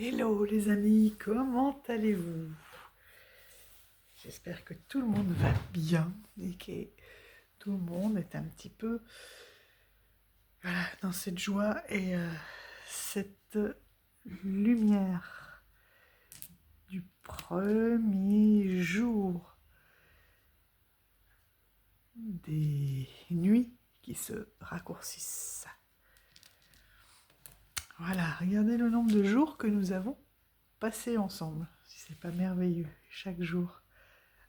Hello les amis, comment allez-vous? J'espère que tout le monde va bien et que tout le monde est un petit peu dans cette joie et cette lumière du premier jour des nuits qui se raccourcissent. Voilà, regardez le nombre de jours que nous avons passés ensemble. Si c'est pas merveilleux, chaque jour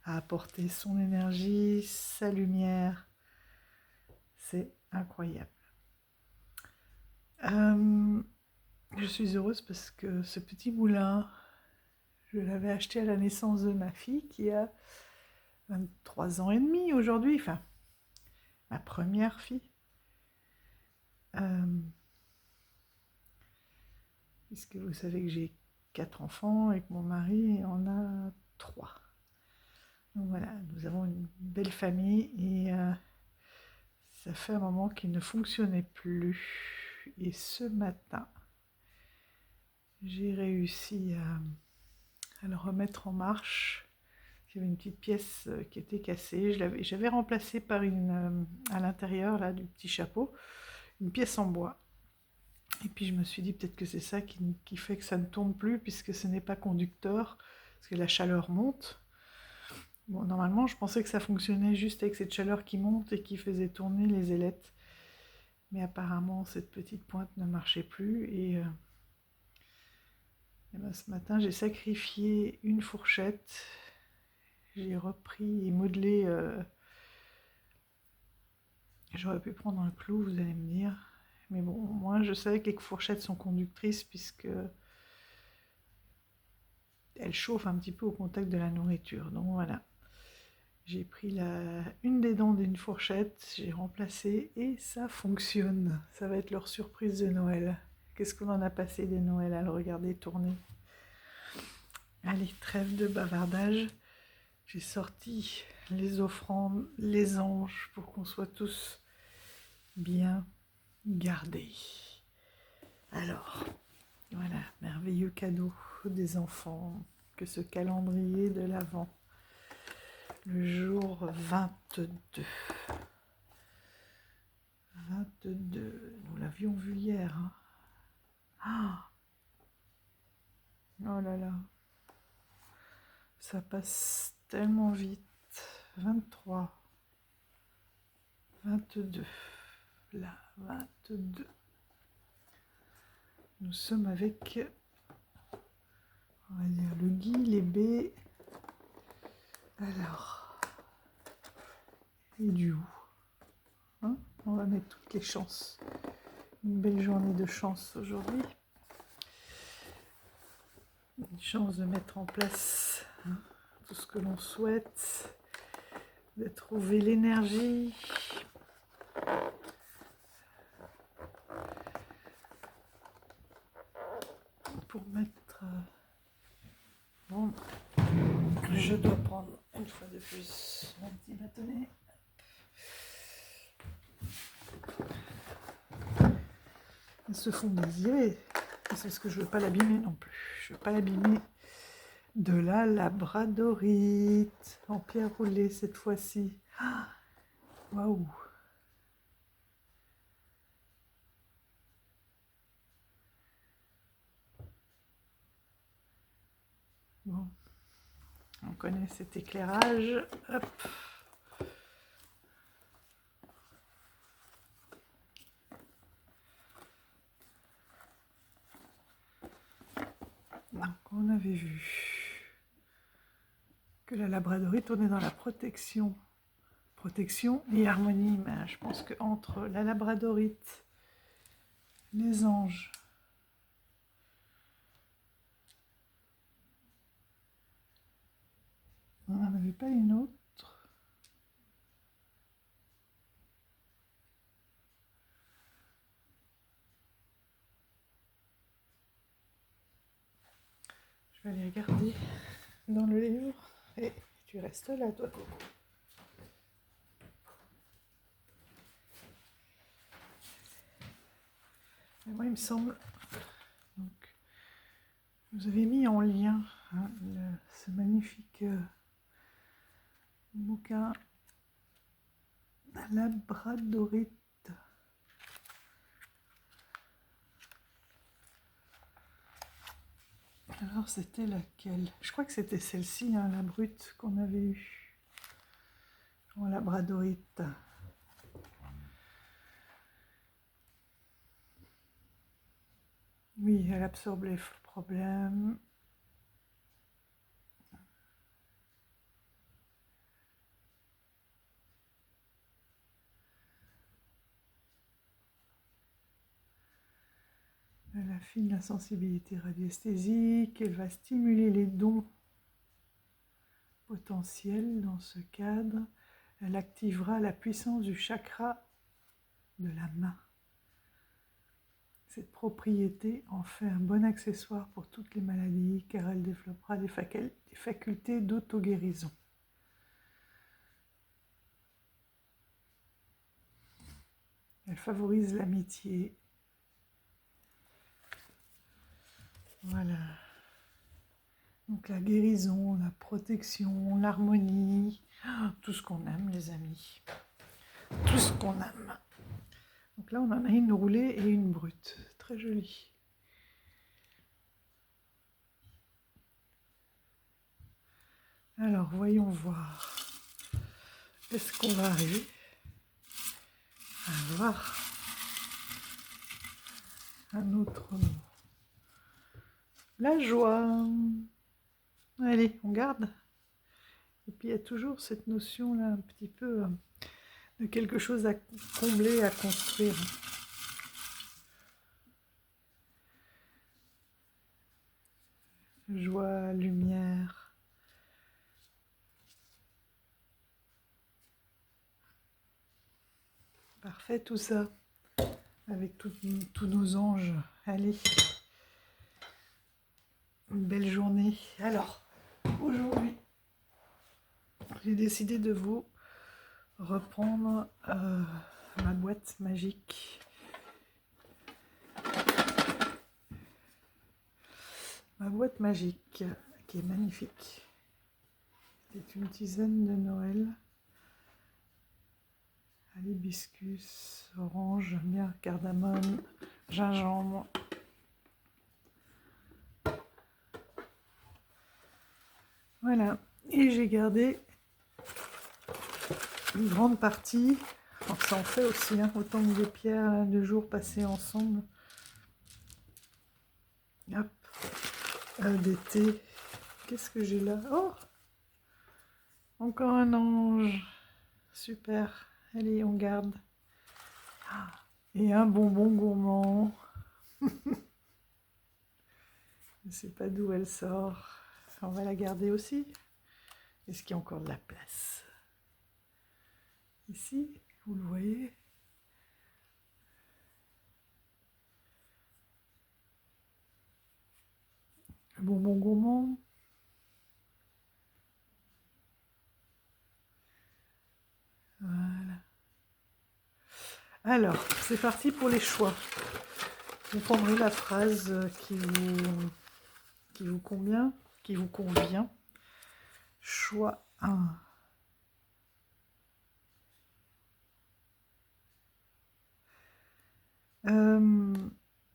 à apporter son énergie, sa lumière. C'est incroyable. Je suis heureuse parce que ce petit moulin, je l'avais acheté à la naissance de ma fille qui a 23 ans et demi aujourd'hui, enfin, ma première fille. Puisque vous savez que j'ai 4 enfants et que mon mari en a 3. Donc voilà, nous avons une belle famille et ça fait un moment qu'il ne fonctionnait plus. Et ce matin, j'ai réussi à le remettre en marche. Il y avait une petite pièce qui était cassée. J'avais remplacé par une, à l'intérieur là, du petit chapeau, une pièce en bois. Et puis je me suis dit peut-être que c'est ça qui fait que ça ne tourne plus, puisque ce n'est pas conducteur, parce que la chaleur monte. Bon, normalement, je pensais que ça fonctionnait juste avec cette chaleur qui monte et qui faisait tourner les ailettes. Mais apparemment, cette petite pointe ne marchait plus. Et ben, ce matin, j'ai sacrifié une fourchette. J'ai repris et modelé. J'aurais pu prendre un clou, vous allez me dire. Mais bon, moi, je savais que les fourchettes sont conductrices puisque elles chauffent un petit peu au contact de la nourriture. Donc voilà. J'ai pris une des dents d'une fourchette, j'ai remplacé et ça fonctionne. Ça va être leur surprise de Noël. Qu'est-ce qu'on en a passé des Noëls à le regarder tourner. Allez, trêve de bavardage. J'ai sorti les offrandes, les anges, pour qu'on soit tous bien gardés. Alors, voilà, merveilleux cadeau des enfants que ce calendrier de l'Avent. Le jour 22. 22, nous l'avions vu hier. Ah, oh là là, ça passe tellement vite. 23, 22, là, 22. Nous sommes avec, on va dire, le gui, les baies. Alors, et du haut. Hein, on va mettre toutes les chances. Une belle journée de chance aujourd'hui. Une chance de mettre en place tout ce que l'on souhaite, de trouver l'énergie. Pour mettre... Bon, je dois prendre une fois de plus mon petit bâtonnet. Elles se font désirer. C'est ce que je veux pas l'abîmer non plus. Je veux pas l'abîmer de la labradorite en pierre roulée cette fois-ci. Waouh! Bon, on connaît cet éclairage. Hop. Donc, on avait vu que la labradorite tournait dans la protection et harmonie. Mais je pense qu'entre la labradorite, les anges, on n'en avait pas une autre. Je vais aller regarder dans le livre. Et tu restes là, toi, Coco. Et moi, il me semble. Donc, Je vous avais mis en lien hein, ce magnifique bouquin Labradorite. Alors c'était laquelle? Je crois que c'était celle-ci, hein, la brute qu'on avait eue en Labradorite. Oui, elle absorbe les problèmes. Elle affine la sensibilité radiesthésique. Elle va stimuler les dons potentiels dans ce cadre. Elle activera la puissance du chakra de la main. Cette propriété en fait un bon accessoire pour toutes les maladies car elle développera des facultés d'auto-guérison. Elle favorise l'amitié. Voilà. Donc la guérison, la protection, l'harmonie, tout ce qu'on aime les amis. Tout ce qu'on aime. Donc là on en a une roulée et une brute. Très jolie. Alors voyons voir. Est-ce qu'on va arriver à voir un autre mot? La joie. Allez, on garde. Et puis il y a toujours cette notion là un petit peu de quelque chose à combler, à construire. Joie, lumière. Parfait tout ça. Avec tous nos anges. Allez. Une belle journée. Alors, aujourd'hui, j'ai décidé de vous reprendre ma boîte magique. Ma boîte magique qui est magnifique. C'est une tisane de Noël. À l'hibiscus, orange, bien, cardamome, gingembre. Voilà. Et j'ai gardé une grande partie. Alors ça en fait aussi, hein, autant que des pierres de jour passés ensemble. Hop. D'été. Qu'est-ce que j'ai là? Oh! Encore un ange. Super. Allez, on garde. Et un bonbon gourmand. Je ne sais pas d'où elle sort. On va la garder aussi. Est-ce qu'il y a encore de la place? Ici, vous le voyez. Un bonbon gourmand. Voilà. Alors, c'est parti pour les choix. Vous prendrez la phrase qui vous convient, Choix 1.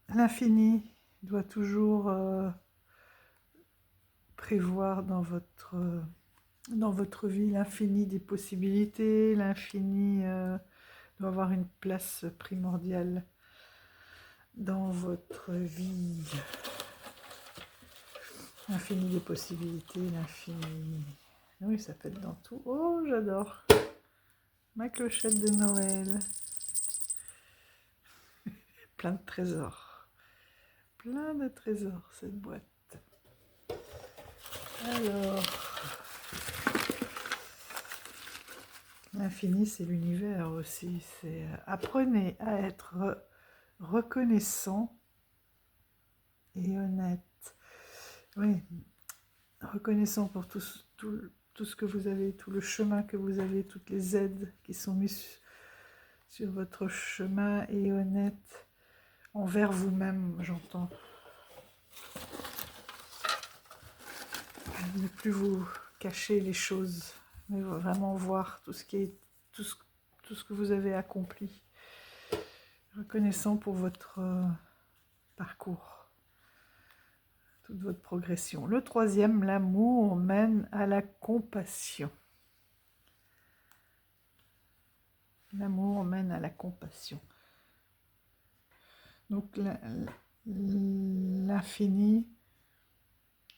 L'infini doit toujours prévoir dans votre vie l'infini des possibilités, l'infini doit avoir une place primordiale dans votre vie. L'infini des possibilités, l'infini... Oui, ça peut être dans tout. Oh, j'adore. Ma clochette de Noël. Plein de trésors. Plein de trésors, cette boîte. Alors... L'infini, c'est l'univers aussi. C'est apprenez à être reconnaissant et honnête. Oui, reconnaissant pour tout ce que vous avez, tout le chemin que vous avez, toutes les aides qui sont mises sur votre chemin et honnête envers vous-même, j'entends. ne plus vous cacher les choses, mais vraiment voir tout ce que vous avez accompli. Reconnaissant pour votre parcours, toute votre progression. Le troisième, l'amour mène à la compassion. L'amour mène à la compassion. Donc l'infini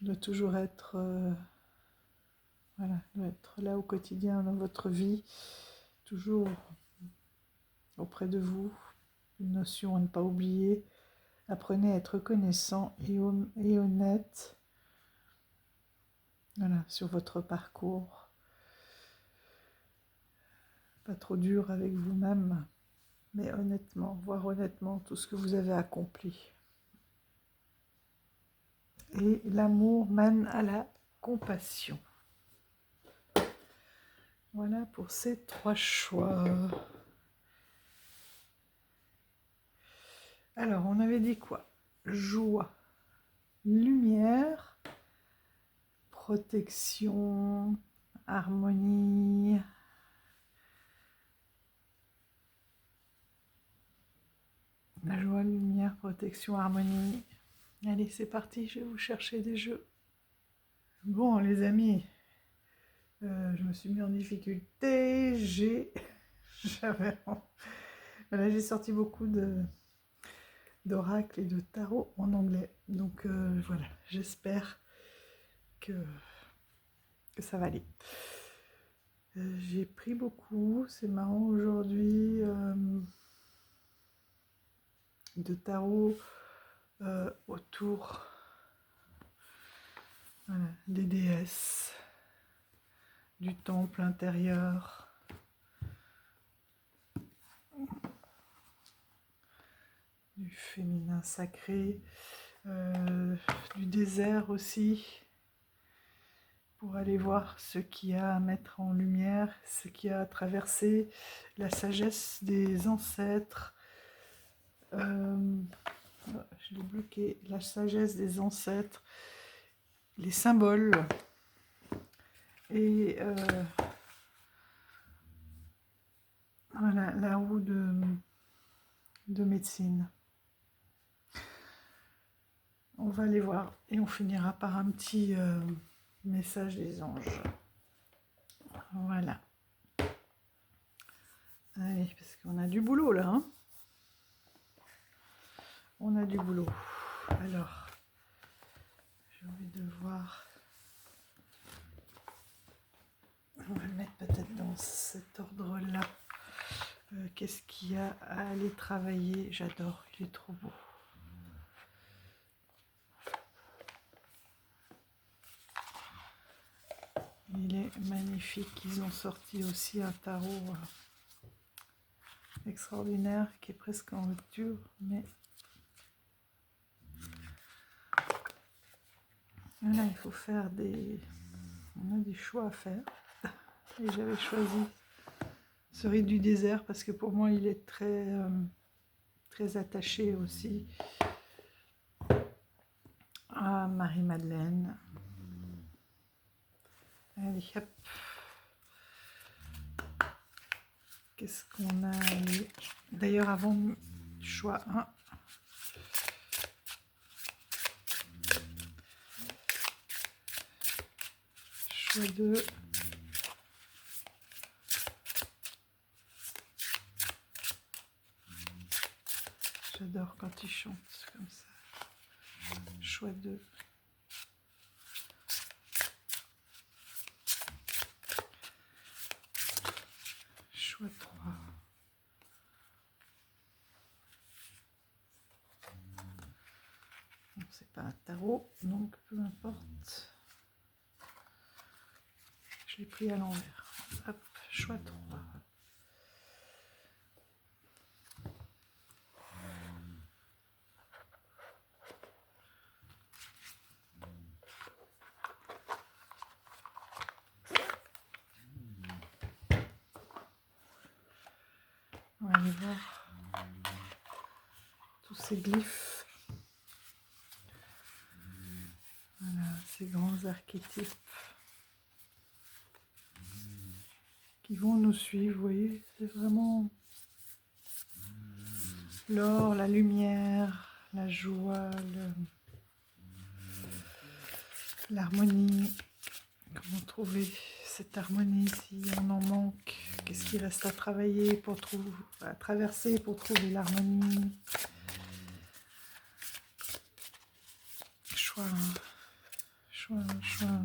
doit toujours être, voilà, doit être là au quotidien dans votre vie, toujours auprès de vous. Une notion à ne pas oublier. Apprenez à être reconnaissant et honnête, voilà, sur votre parcours. Pas trop dur avec vous-même, mais honnêtement, voir honnêtement tout ce que vous avez accompli. Et l'amour mène à la compassion. Voilà pour ces 3 choix. Alors, on avait dit quoi? Joie, lumière, protection, harmonie. La joie, lumière, protection, harmonie. Allez, c'est parti, je vais vous chercher des jeux. Bon, les amis, je me suis mis en difficulté. Voilà, j'ai sorti beaucoup d'oracles et de tarot en anglais. Donc voilà, j'espère que ça va aller. J'ai pris beaucoup, c'est marrant aujourd'hui, de tarot autour, voilà, des déesses, du temple intérieur, du féminin sacré, du désert aussi, pour aller voir ce qu'il y a à mettre en lumière, ce qu'il y a à traverser, la sagesse des ancêtres. Je l'ai bloqué, la sagesse des ancêtres, les symboles et voilà, la roue de médecine. On va aller voir et on finira par un petit message des anges. Voilà. Allez, parce qu'on a du boulot là. Hein, on a du boulot. Alors, j'ai envie de voir. On va le mettre peut-être dans cet ordre-là. Qu'est-ce qu'il y a à aller travailler? J'adore, il est trop beau. Il est magnifique. Ils ont sorti aussi un tarot extraordinaire qui est presque en lecture, mais voilà, il faut faire on a des choix à faire. Et j'avais choisi ce rite du désert parce que pour moi il est très attaché aussi à Marie-Madeleine. Allez, hop. Qu'est-ce qu'on a? D'ailleurs, avant choix 1, choix 2, j'adore quand ils chantent comme ça. Choix 2. Choix 3. Bon, c'est pas un tarot, donc peu importe. Je l'ai pris à l'envers. Hop, choix 3. On va aller voir tous ces glyphes. Voilà, ces grands archétypes qui vont nous suivre, vous voyez, c'est vraiment l'or, la lumière, la joie, l'harmonie. Comment trouver cette harmonie si on en manque? Qu'est-ce qui reste à travailler pour à traverser pour trouver l'harmonie? Choix, choix, choix.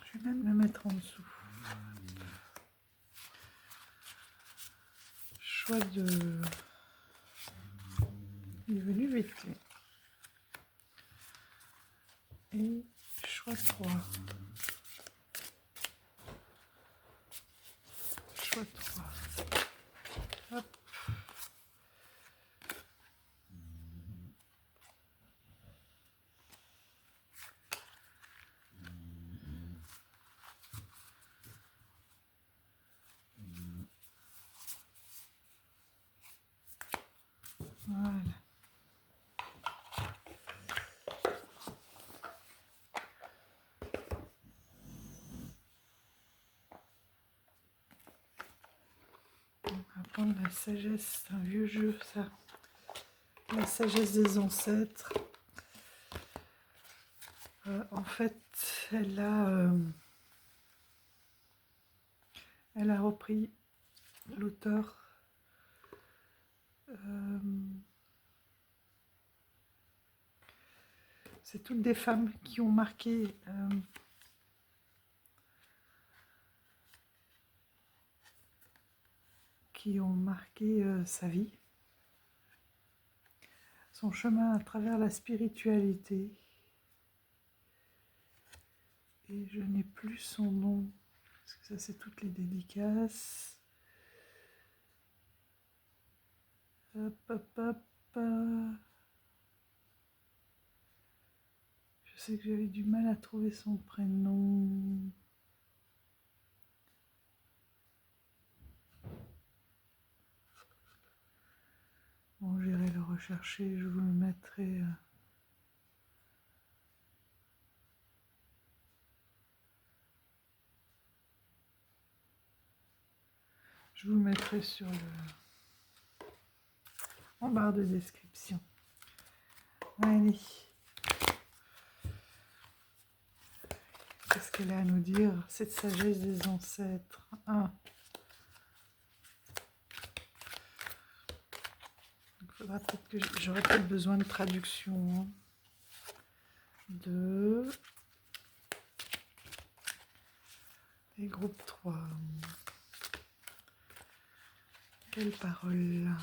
Je vais même le mettre en dessous. Choix de... Il est venu vite. Et choix 3. Choix 3. Hop. Voilà. On va prendre la sagesse, c'est un vieux jeu ça. La sagesse des ancêtres. En fait, elle a repris l'auteur. C'est toutes des femmes qui ont marqué sa vie, son chemin à travers la spiritualité. Et je n'ai plus son nom, parce que ça c'est toutes les dédicaces. Hop, hop, hop. Je sais que j'avais du mal à trouver son prénom. Bon, j'irai le rechercher, je vous le mettrai. Je vous le mettrai en barre de description. Allez. Qu'est-ce qu'elle a à nous dire, cette sagesse des ancêtres? Il faudra peut-être que j'aurai peut-être besoin de traduction. 2. Et groupe 3. Quelle parole?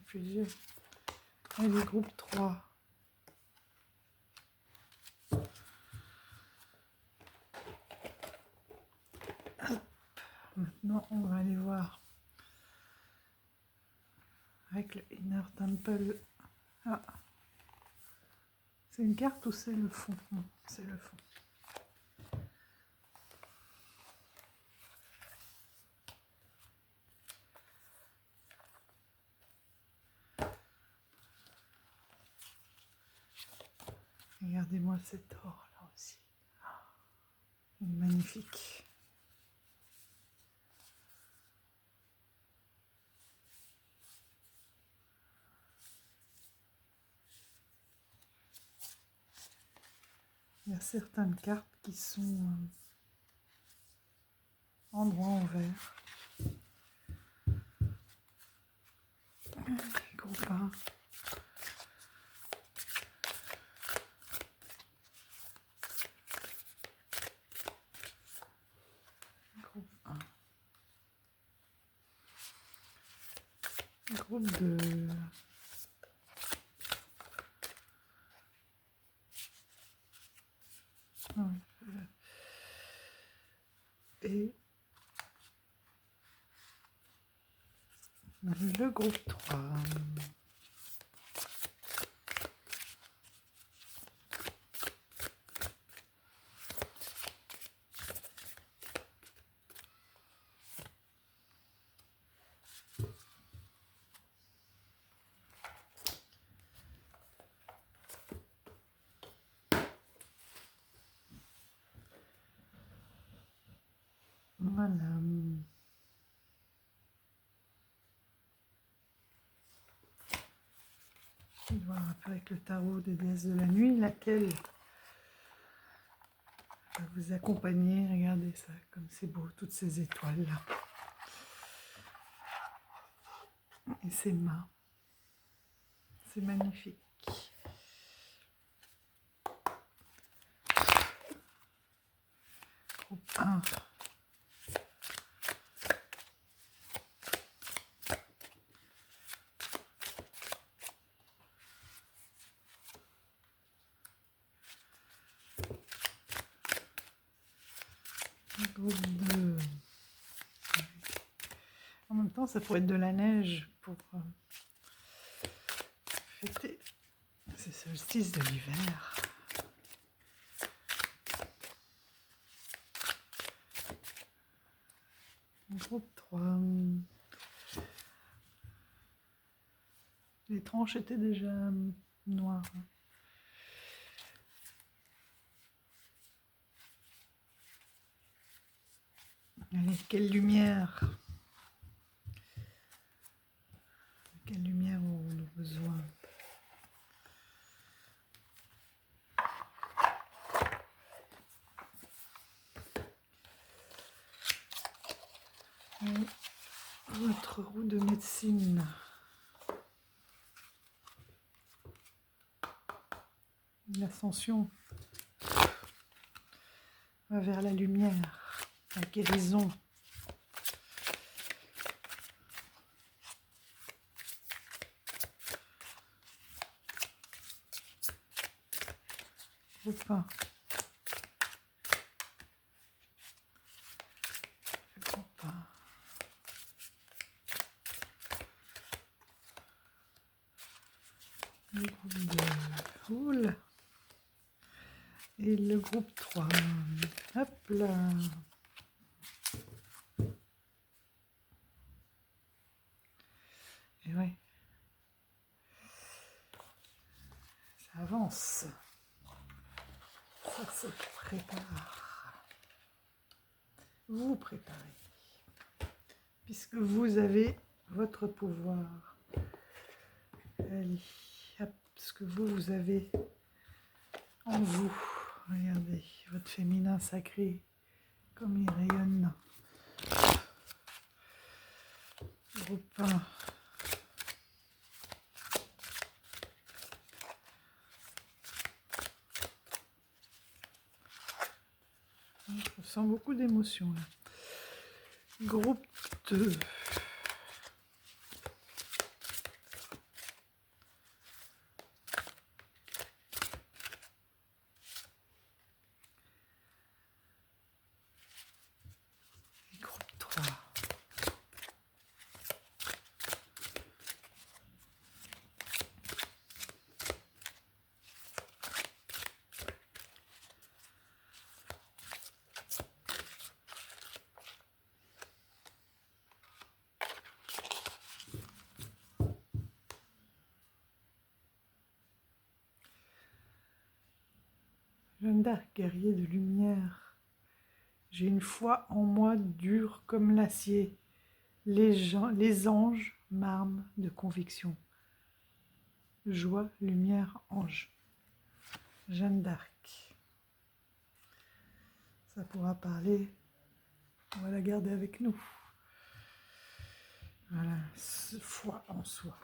Plusieurs. Allez, groupe 3. Hop. Maintenant, on va aller voir avec le Inner Temple. Ah. C'est une carte ou c'est le fond? Non, c'est le fond. Regardez-moi cet or là aussi. Il est magnifique. Il y a certaines cartes qui sont en droit envers. Groupe 1. Groupe 1. Groupe 2. Et Le groupe 3. Voilà. Je vais voir un peu avec le tarot des déesses de la nuit, laquelle va vous accompagner. Regardez ça, comme c'est beau, toutes ces étoiles-là. Et ses mains. C'est magnifique. Groupe 1. Groupe 2. En même temps, ça pourrait être de la neige pour fêter ce solstice de l'hiver. Groupe 3. Les tranches étaient déjà noires. Allez, quelle lumière! Quelle lumière aurons-nous besoin? Et votre roue de médecine. L'ascension va vers la lumière, la guérison. Groupe 1. Groupe 1. Le groupe 2. Oula. Et le groupe 3. Hop là. Et oui. Ça avance. Ça se prépare. Vous préparez. Puisque vous avez votre pouvoir. Allez, hop, ce que vous avez en vous. Regardez, votre féminin sacré, comme il rayonne. Groupe 1. Je ressens beaucoup d'émotions là. Groupe 2. Groupe 3. Jeanne d'Arc, guerrier de lumière. J'ai une foi en moi dure comme l'acier. Les anges m'arment de conviction. Joie, lumière, ange. Jeanne d'Arc. Ça pourra parler. On va la garder avec nous. Voilà, foi en soi.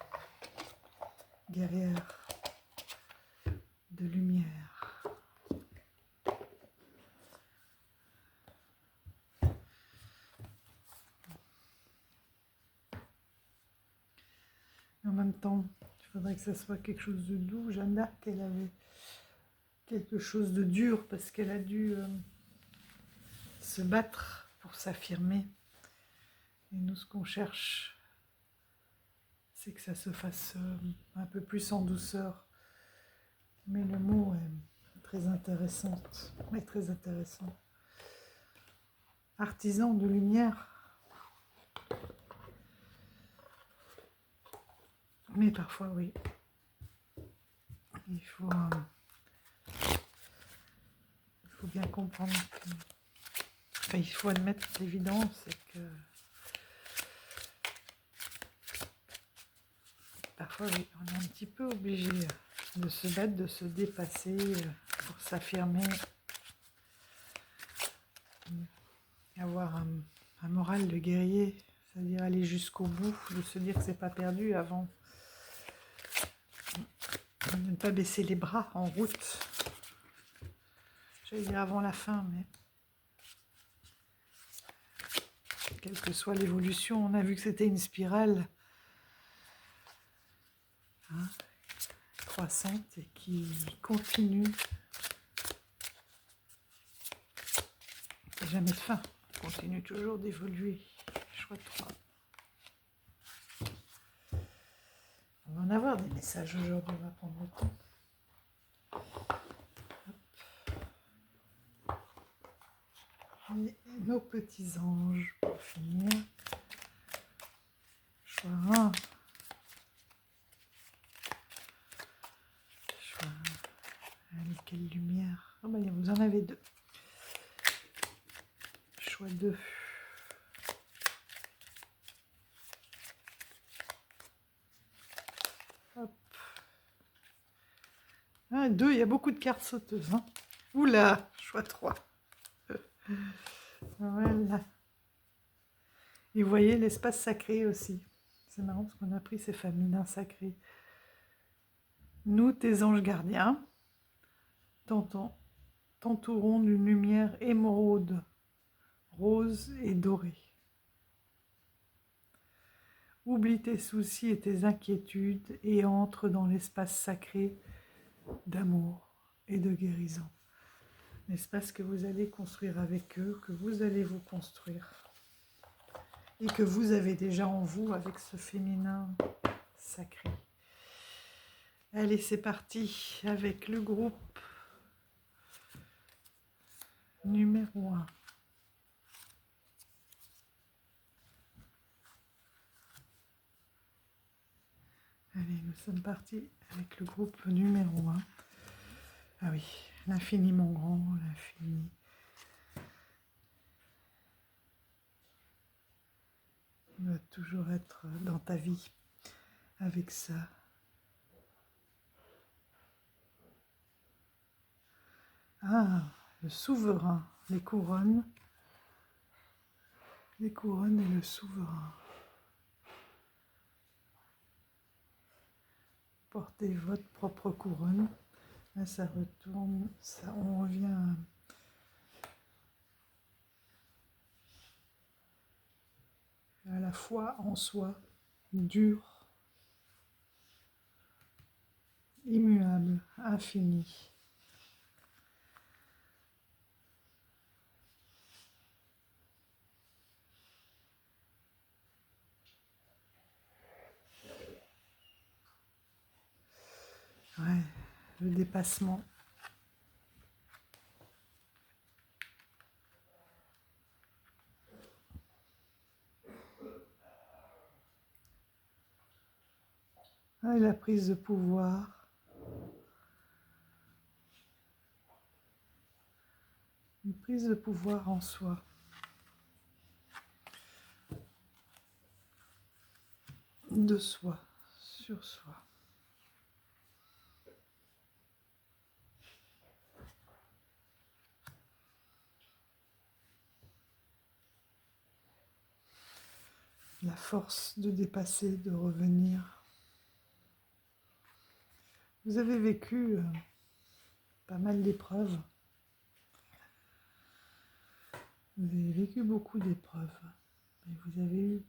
Guerrière de lumière. En même temps, il faudrait que ça soit quelque chose de doux. Jeanne d'Arc, elle avait quelque chose de dur parce qu'elle a dû se battre pour s'affirmer. Et nous, ce qu'on cherche, c'est que ça se fasse un peu plus en douceur. Mais le mot est très intéressant. Oui, très intéressant. Artisan de lumière. Mais parfois, oui. Il faut bien comprendre que... Enfin, il faut admettre l'évidence, c'est que parfois, oui, on est un petit peu obligé de se battre, de se dépasser pour s'affirmer, avoir un moral de guerrier, c'est-à-dire aller jusqu'au bout, de se dire que c'est pas perdu avant de ne pas baisser les bras en route. J'allais dire avant la fin, mais quelle que soit l'évolution, on a vu que c'était une spirale croissante et qui continue. Il n'y a jamais de fin, on continue toujours d'évoluer. Choix 3. On va en avoir des messages aujourd'hui, on va prendre le temps. Et nos petits anges pour finir. Choix 1. Choix 1. Allez, quelle lumière. Ah ben, vous en avez 2. Choix 2. Hop. 1, 2, il y a beaucoup de cartes sauteuses. Hein. Oula, choix 3. Voilà. Et vous voyez l'espace sacré aussi. C'est marrant parce qu'on a pris ces féminins sacrés. Nous, tes anges gardiens, t'entourons d'une lumière émeraude, rose et dorée. Oublie tes soucis et tes inquiétudes et entre dans l'espace sacré d'amour et de guérison. L'espace que vous allez construire avec eux, que vous allez vous construire. Et que vous avez déjà en vous avec ce féminin sacré. Allez, c'est parti avec le groupe numéro 1. Allez, nous sommes partis avec le groupe numéro 1. Ah oui, l'infiniment grand, l'infini. Il va toujours être dans ta vie avec ça. Ah, le souverain, les couronnes et le souverain. Portez votre propre couronne. Là, ça retourne, ça, on revient à la foi en soi, dur, immuable, infini. Ouais, le dépassement. Ouais, la prise de pouvoir. Une prise de pouvoir en soi. De soi, sur soi. La force de dépasser, de revenir. Vous avez vécu pas mal d'épreuves. Vous avez vécu beaucoup d'épreuves. Et vous avez eu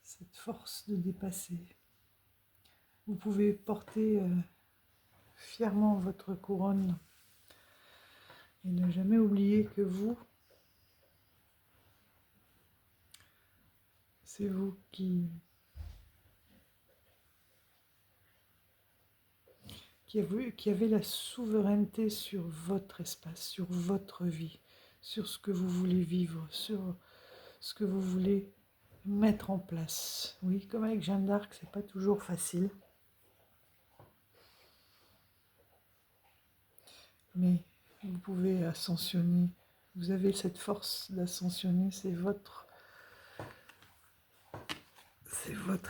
cette force de dépasser. Vous pouvez porter fièrement votre couronne et ne jamais oublier que vous, c'est vous qui qui avez la souveraineté sur votre espace, sur votre vie, sur ce que vous voulez vivre, sur ce que vous voulez mettre en place. Oui, comme avec Jeanne d'Arc, c'est pas toujours facile. Mais vous pouvez ascensionner. Vous avez cette force d'ascensionner, c'est votre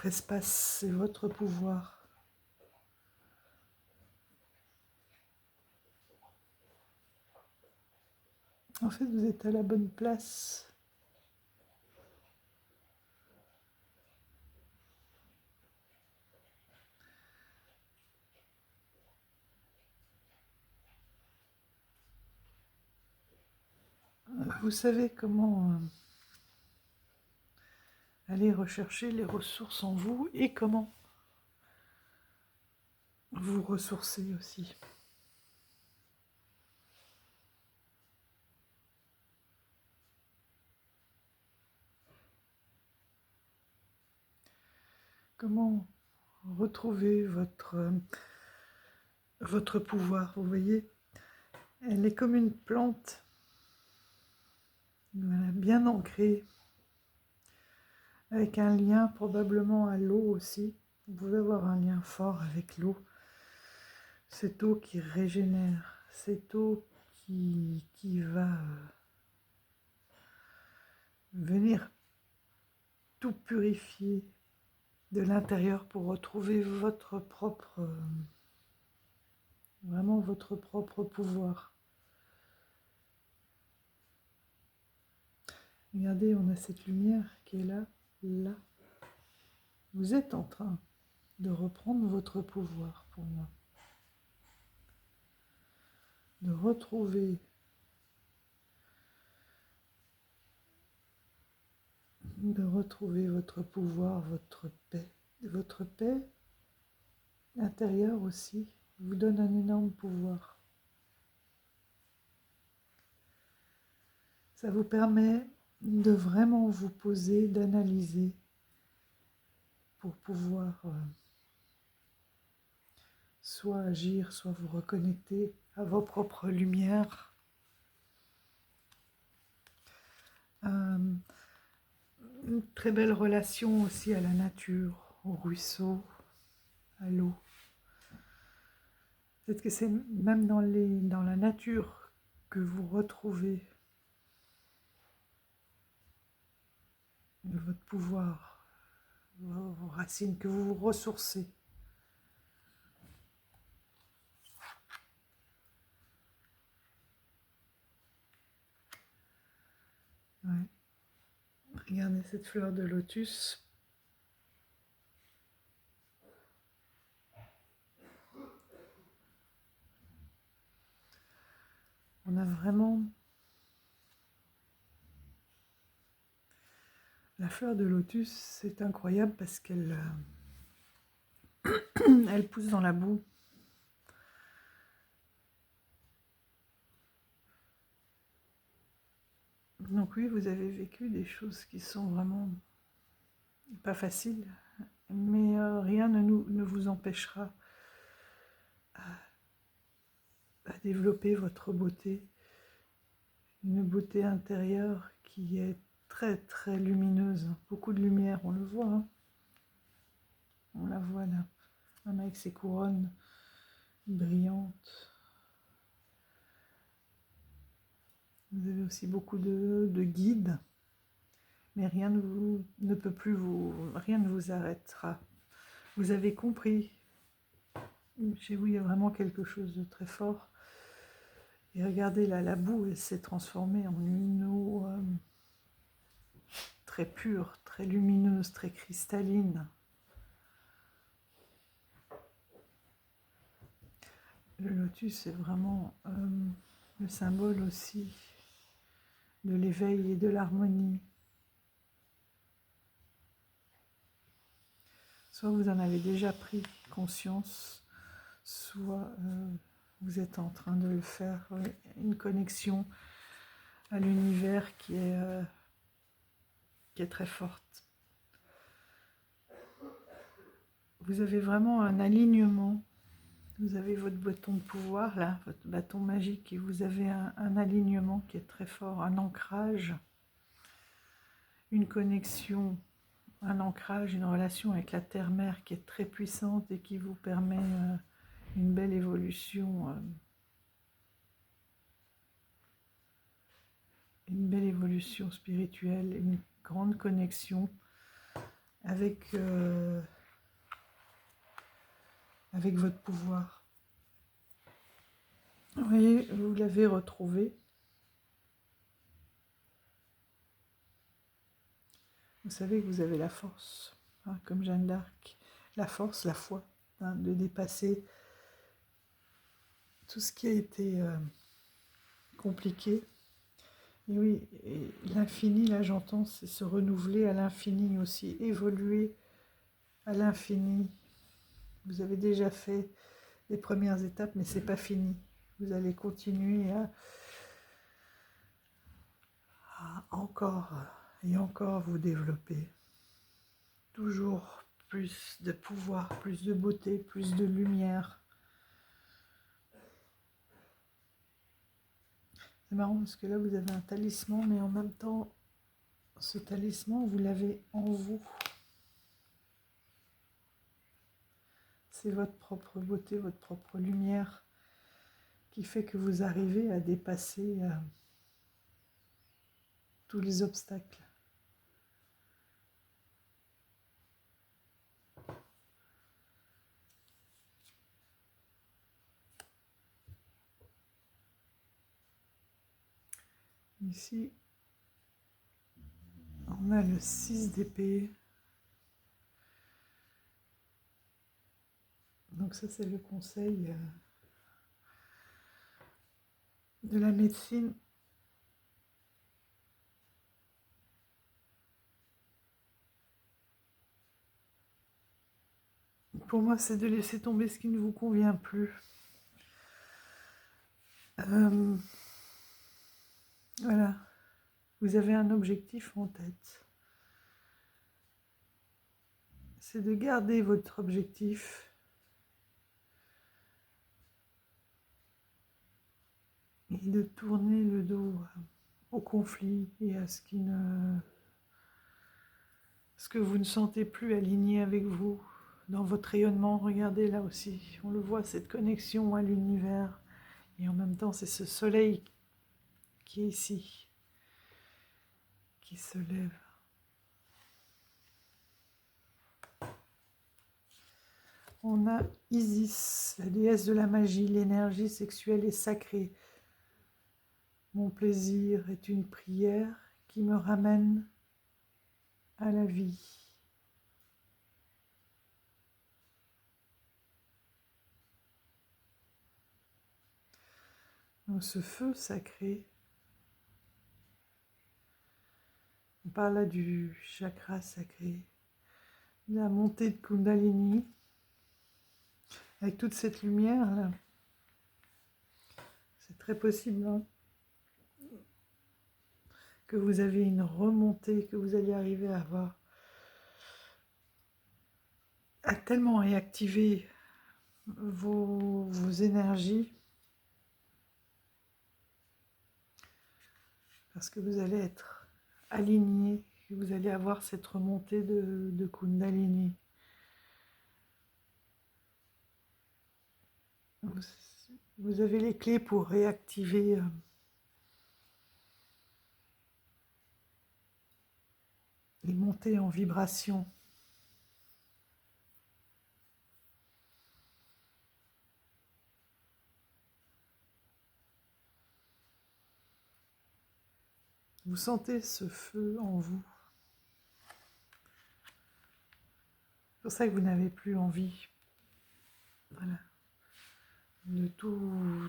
espace, c'est votre pouvoir. En fait, vous êtes à la bonne place. Vous savez comment aller rechercher les ressources en vous et comment vous ressourcer aussi. Comment retrouver votre pouvoir. Vous voyez, elle est comme une plante, voilà, bien ancrée, avec un lien probablement à l'eau aussi. Vous pouvez avoir un lien fort avec l'eau. Cette eau qui régénère, cette eau qui va venir tout purifier de l'intérieur pour retrouver votre propre, vraiment votre propre pouvoir. Regardez, on a cette lumière qui est là, là. Vous êtes en train de reprendre votre pouvoir pour moi. De retrouver votre pouvoir, votre paix intérieure aussi vous donne un énorme pouvoir. Ça vous permet de vraiment vous poser, d'analyser pour pouvoir soit agir, soit vous reconnecter à vos propres lumières. Une très belle relation aussi à la nature, au ruisseau, à l'eau. Peut-être que c'est même dans la nature que vous retrouvez votre pouvoir, vos racines, que vous vous ressourcez. Ouais. Regardez cette fleur de lotus. On a vraiment... La fleur de lotus, c'est incroyable parce qu'elle elle pousse dans la boue. Donc oui, vous avez vécu des choses qui sont vraiment pas faciles, mais rien ne vous empêchera à développer votre beauté, une beauté intérieure qui est très très lumineuse, beaucoup de lumière, on le voit, hein. On la voit là, même avec ses couronnes brillantes. Vous avez aussi beaucoup de guides, mais rien ne peut plus rien ne vous arrêtera. Vous avez compris, chez vous il y a vraiment quelque chose de très fort. Et regardez là, la boue, elle s'est transformée en une eau très pure, très lumineuse, très cristalline. Le lotus est vraiment le symbole aussi de l'éveil et de l'harmonie. Soit vous en avez déjà pris conscience, soit vous êtes en train de le faire. Une connexion à l'univers qui est très forte. Vous avez vraiment un alignement Vous avez votre bâton de pouvoir, là, votre bâton magique, et vous avez un alignement qui est très fort, un ancrage, une connexion, un ancrage, une relation avec la terre-mère qui est très puissante et qui vous permet une belle évolution, spirituelle, une grande connexion avec, avec votre pouvoir. Vous voyez, vous l'avez retrouvé. Vous savez que vous avez la force, hein, comme Jeanne d'Arc, la force, la foi, hein, de dépasser tout ce qui a été compliqué. Et oui, l'infini, là j'entends, c'est se renouveler à l'infini aussi, évoluer à l'infini. Vous avez déjà fait les premières étapes, mais c'est pas fini. Vous allez continuer à encore et encore vous développer. Toujours plus de pouvoir, plus de beauté, plus de lumière. C'est marrant parce que là vous avez un talisman, mais en même temps, ce talisman, vous l'avez en vous. C'est votre propre beauté, votre propre lumière qui fait que vous arrivez à dépasser tous les obstacles. Ici, on a le 6 d'épée. Donc ça, c'est le conseil de la médecine. Pour moi, c'est de laisser tomber ce qui ne vous convient plus. Voilà. Vous avez un objectif en tête. C'est de garder votre objectif et de tourner le dos au conflit et à ce que vous ne sentez plus aligné avec vous dans votre rayonnement. Regardez là aussi, on le voit, cette connexion à l'univers. Et en même temps, c'est ce soleil qui est ici, qui se lève. On a Isis, la déesse de la magie, l'énergie sexuelle et sacrée. Mon plaisir est une prière qui me ramène à la vie. Donc ce feu sacré, on parle là du chakra sacré, de la montée de Kundalini, avec toute cette lumière là. C'est très possible hein, que vous avez une remontée, que vous allez arriver à avoir, à tellement réactiver vos énergies, parce que vous allez être aligné, et vous allez avoir cette remontée de Kundalini. Vous avez les clés pour réactiver et monter en vibration. Vous sentez ce feu en vous. C'est pour ça que vous n'avez plus envie, voilà, de tout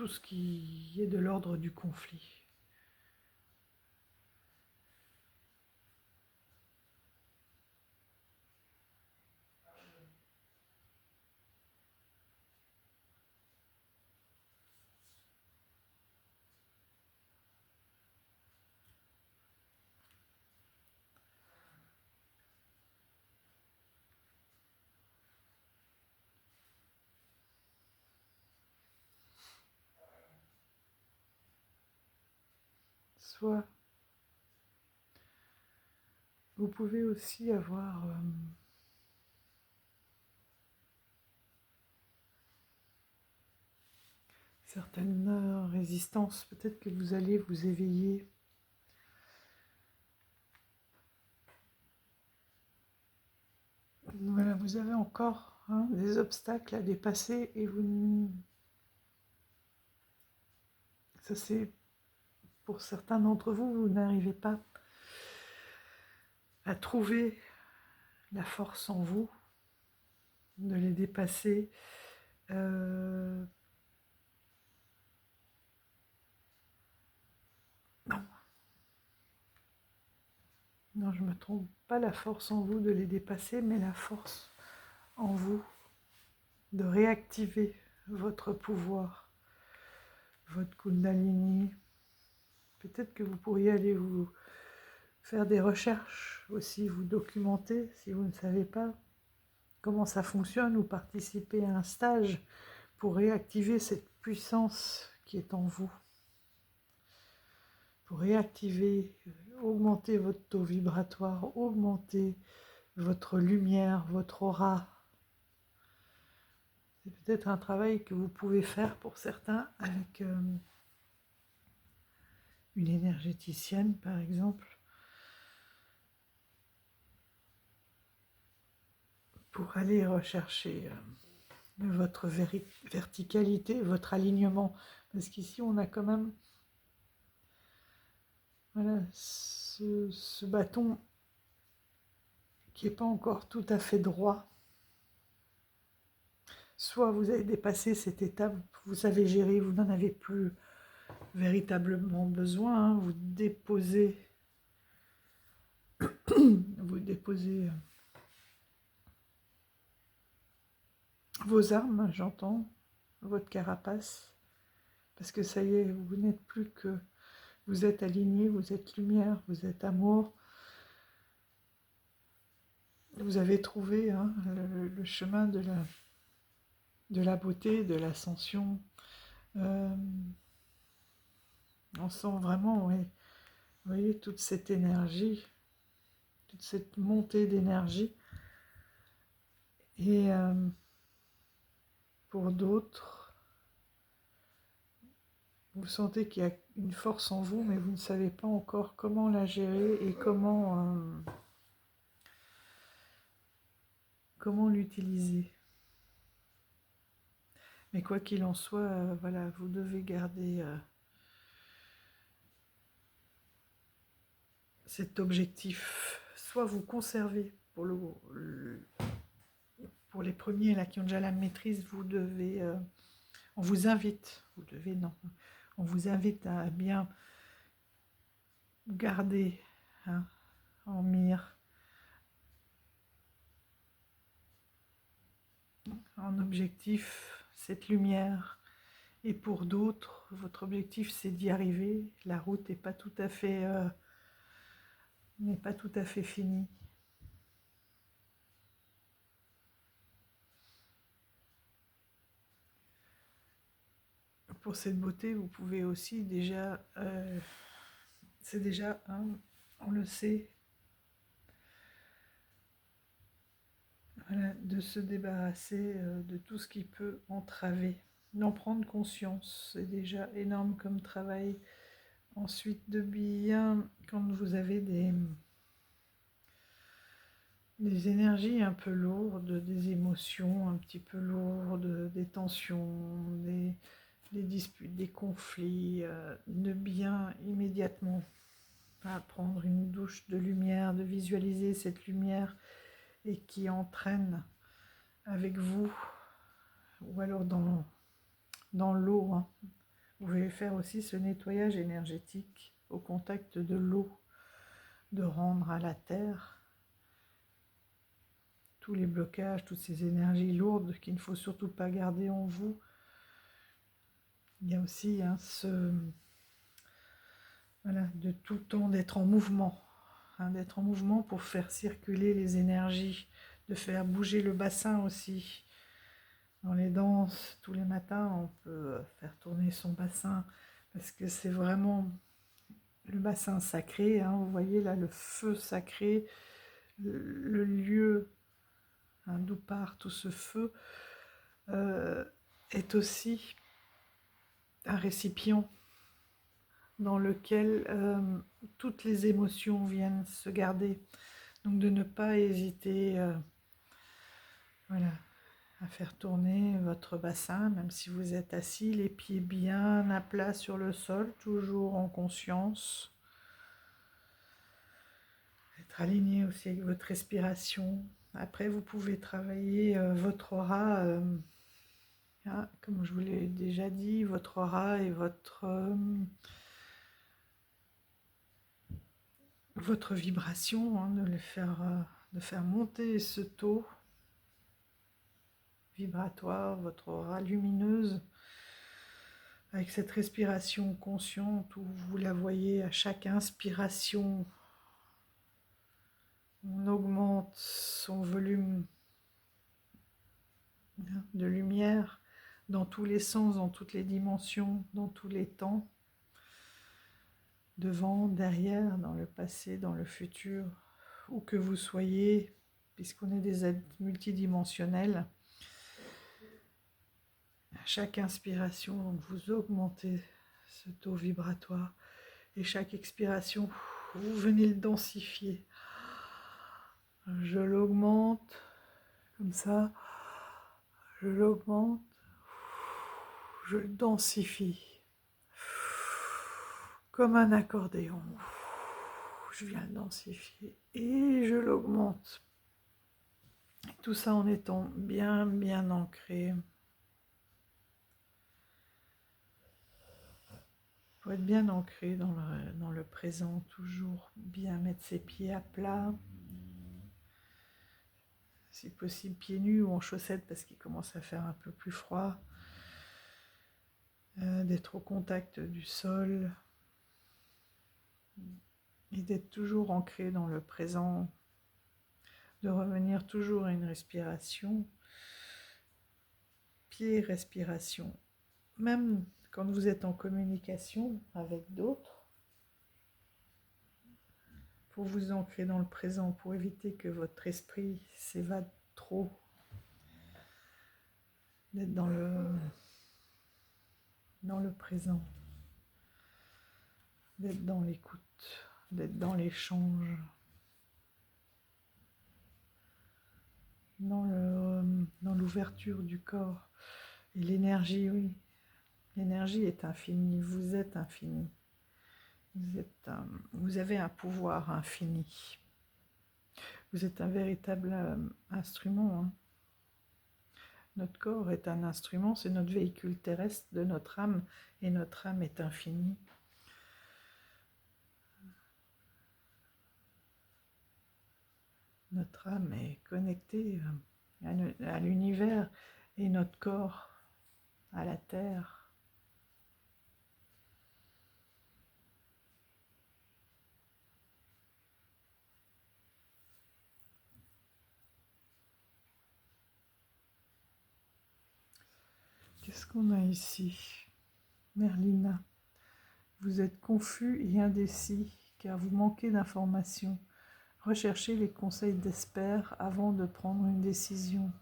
ce qui est de l'ordre du conflit. soit vous pouvez aussi avoir certaines résistances. Peut-être que vous allez vous éveiller. Voilà, vous avez encore des obstacles à dépasser et ça c'est pour certains d'entre vous, vous n'arrivez pas à trouver la force en vous de les dépasser. Non, non, je me trompe pas, la force en vous de les dépasser, mais la force en vous de réactiver votre pouvoir, votre Kundalini. Peut-être que vous pourriez aller vous faire des recherches aussi, vous documenter si vous ne savez pas comment ça fonctionne ou participer à un stage pour réactiver cette puissance qui est en vous. Pour réactiver, augmenter votre taux vibratoire, augmenter votre lumière, votre aura. C'est peut-être un travail que vous pouvez faire pour certains avec une énergéticienne par exemple, pour aller rechercher votre verticalité, votre alignement. Parce qu'ici on a quand même voilà, ce bâton qui n'est pas encore tout à fait droit. Soit vous avez dépassé cette étape, vous savez gérer, vous n'en avez plus véritablement besoin, vous déposez vos armes, j'entends, votre carapace, parce que ça y est, vous n'êtes plus que, vous êtes aligné, vous êtes lumière, vous êtes amour, vous avez trouvé le chemin de la beauté, de l'ascension. On sent vraiment, oui, vous voyez, toute cette énergie, toute cette montée d'énergie. Et pour d'autres, vous sentez qu'il y a une force en vous, mais vous ne savez pas encore comment la gérer et comment l'utiliser. Mais quoi qu'il en soit, voilà, vous devez garder cet objectif. Soit vous conservez pour les premiers là qui ont déjà la maîtrise, vous devez, on vous invite, vous devez non, on vous invite à bien garder en mire, en objectif cette lumière. Et pour d'autres, votre objectif c'est d'y arriver. La route n'est pas tout à fait finie. Pour cette beauté, vous pouvez aussi déjà, c'est déjà, on le sait, voilà, de se débarrasser de tout ce qui peut entraver. D'en prendre conscience, c'est déjà énorme comme travail. Ensuite, de bien, quand vous avez des énergies un peu lourdes, des émotions un petit peu lourdes, des tensions, des disputes, des conflits, de bien immédiatement prendre une douche de lumière, de visualiser cette lumière et qui entraîne avec vous, ou alors dans l'eau. Vous pouvez faire aussi ce nettoyage énergétique au contact de l'eau, de rendre à la terre tous les blocages, toutes ces énergies lourdes qu'il ne faut surtout pas garder en vous. Il y a aussi voilà, de tout le temps d'être en mouvement, d'être en mouvement pour faire circuler les énergies, de faire bouger le bassin aussi. Dans les danses, tous les matins, on peut faire tourner son bassin parce que c'est vraiment le bassin sacré, hein, vous voyez là le feu sacré, le lieu, hein, d'où part tout ce feu, est aussi un récipient dans lequel toutes les émotions viennent se garder. Donc de ne pas hésiter, voilà, à faire tourner votre bassin, même si vous êtes assis, les pieds bien à plat sur le sol, toujours en conscience. Être aligné aussi avec votre respiration. Après, vous pouvez travailler votre aura, hein, comme je vous l'ai déjà dit, votre aura et votre vibration, hein, de faire monter ce taux vibratoire, votre aura lumineuse, avec cette respiration consciente où vous la voyez à chaque inspiration, on augmente son volume de lumière dans tous les sens, dans toutes les dimensions, dans tous les temps, devant, derrière, dans le passé, dans le futur, où que vous soyez, puisqu'on est des êtres multidimensionnels. À chaque inspiration, donc vous augmentez ce taux vibratoire, et chaque expiration, vous venez le densifier. Je l'augmente, comme ça, je l'augmente, je le densifie, comme un accordéon. Je viens le densifier et je l'augmente. Tout ça en étant bien, bien ancré. Il faut être bien ancré dans le présent, toujours bien mettre ses pieds à plat. Si possible pieds nus ou en chaussettes parce qu'il commence à faire un peu plus froid. D'être au contact du sol. Et d'être toujours ancré dans le présent. De revenir toujours à une respiration. Pied, respiration. Même quand vous êtes en communication avec d'autres, pour vous ancrer dans le présent, pour éviter que votre esprit s'évade trop, d'être dans le présent, d'être dans l'écoute, d'être dans l'échange, dans l'ouverture du corps. Et l'énergie, oui, l'énergie est infinie, vous êtes infini. Vous avez un pouvoir infini. Vous êtes un véritable instrument. Hein. Notre corps est un instrument, c'est notre véhicule terrestre de notre âme, et notre âme est infinie. Notre âme est connectée à l'univers et notre corps à la terre. Qu'est-ce qu'on a ici? Merlina, vous êtes confus et indécis car vous manquez d'informations. Recherchez les conseils d'experts avant de prendre une décision.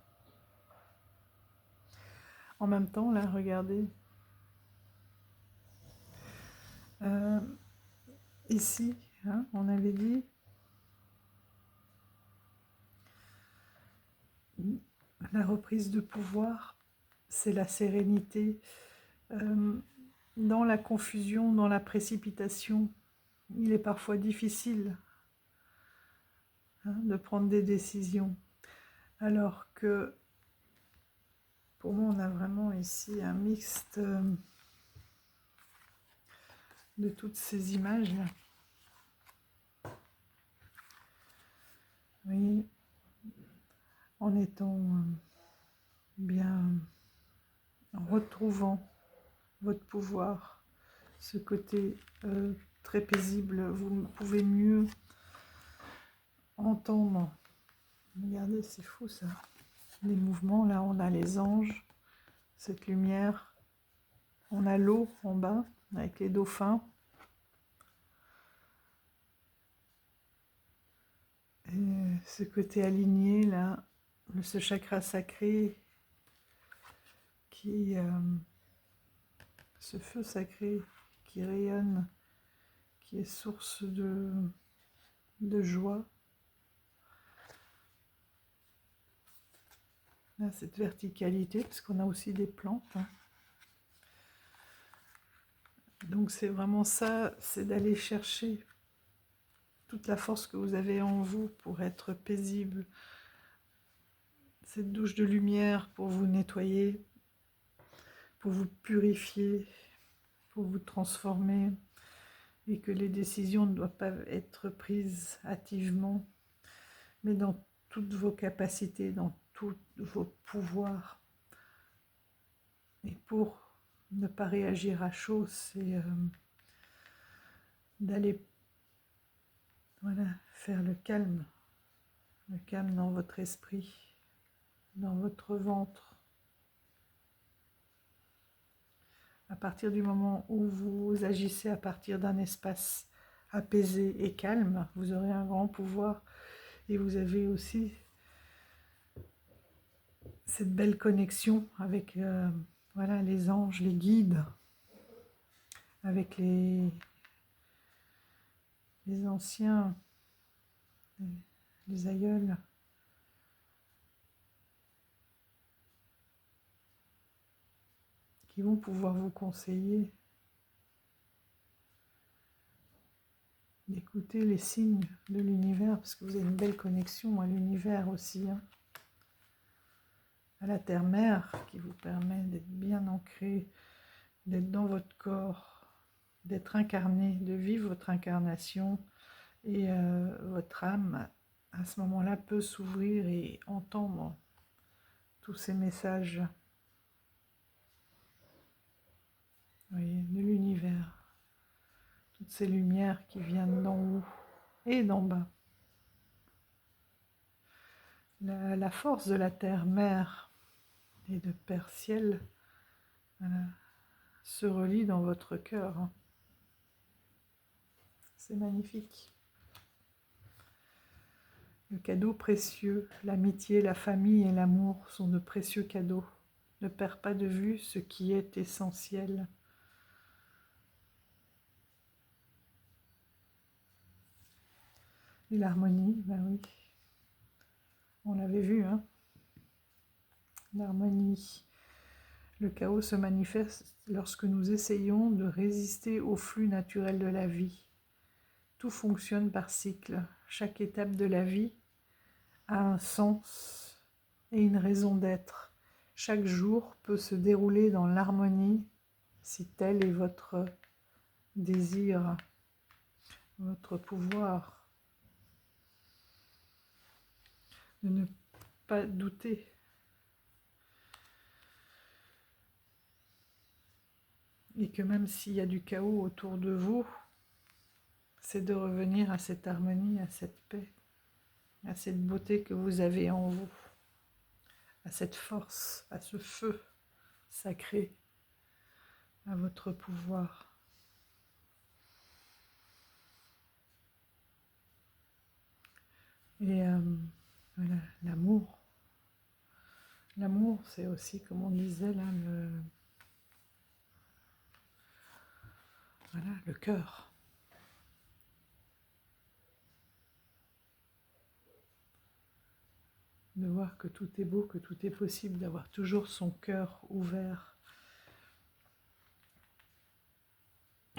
En même temps, là, regardez. Ici, hein, on avait dit la reprise de pouvoir, c'est la sérénité. Dans la confusion, dans la précipitation, il est parfois difficile de prendre des décisions. Alors que, pour moi, on a vraiment ici un mixte de toutes ces images-là. Vous voyez, en étant bien, en retrouvant votre pouvoir, ce côté très paisible, vous pouvez mieux entendre. Regardez, c'est fou ça. Les mouvements, là, on a les anges, cette lumière. On a l'eau en bas, avec les dauphins. ce côté aligné là, ce chakra sacré qui, ce feu sacré qui rayonne, qui est source de joie. Là, cette verticalité, parce qu'on a aussi des plantes. Hein. Donc c'est vraiment ça, c'est d'aller chercher toute la force que vous avez en vous pour être paisible. Cette douche de lumière pour vous nettoyer, pour vous purifier, pour vous transformer. Et que les décisions ne doivent pas être prises hâtivement, mais dans toutes vos capacités, dans tous vos pouvoirs. Et pour ne pas réagir à chaud, c'est d'aller faire le calme dans votre esprit, dans votre ventre. À partir du moment où vous agissez à partir d'un espace apaisé et calme, vous aurez un grand pouvoir et vous avez aussi cette belle connexion avec les anges, les guides, avec les anciens, les aïeuls. Qui vont pouvoir vous conseiller d'écouter les signes de l'univers, parce que vous avez une belle connexion à l'univers aussi, hein, à la terre-mère, qui vous permet d'être bien ancré, d'être dans votre corps, d'être incarné, de vivre votre incarnation, et votre âme, à ce moment-là, peut s'ouvrir et entendre tous ces messages, voyez, de l'univers, toutes ces lumières qui viennent d'en haut et d'en bas. La force de la terre-mère et de Père Ciel se relie dans votre cœur. Hein. C'est magnifique. Le cadeau précieux, l'amitié, la famille et l'amour sont de précieux cadeaux. Ne perds pas de vue ce qui est essentiel. Et l'harmonie, ben oui, on l'avait vu, hein. L'harmonie. Le chaos se manifeste lorsque nous essayons de résister au flux naturel de la vie. Tout fonctionne par cycle. Chaque étape de la vie a un sens et une raison d'être. Chaque jour peut se dérouler dans l'harmonie si tel est votre désir, votre pouvoir. De ne pas douter. Et que même s'il y a du chaos autour de vous, c'est de revenir à cette harmonie, à cette paix, à cette beauté que vous avez en vous, à cette force, à ce feu sacré, à votre pouvoir. Et voilà, l'amour. L'amour, c'est aussi, comme on disait là, le cœur. De voir que tout est beau, que tout est possible, d'avoir toujours son cœur ouvert.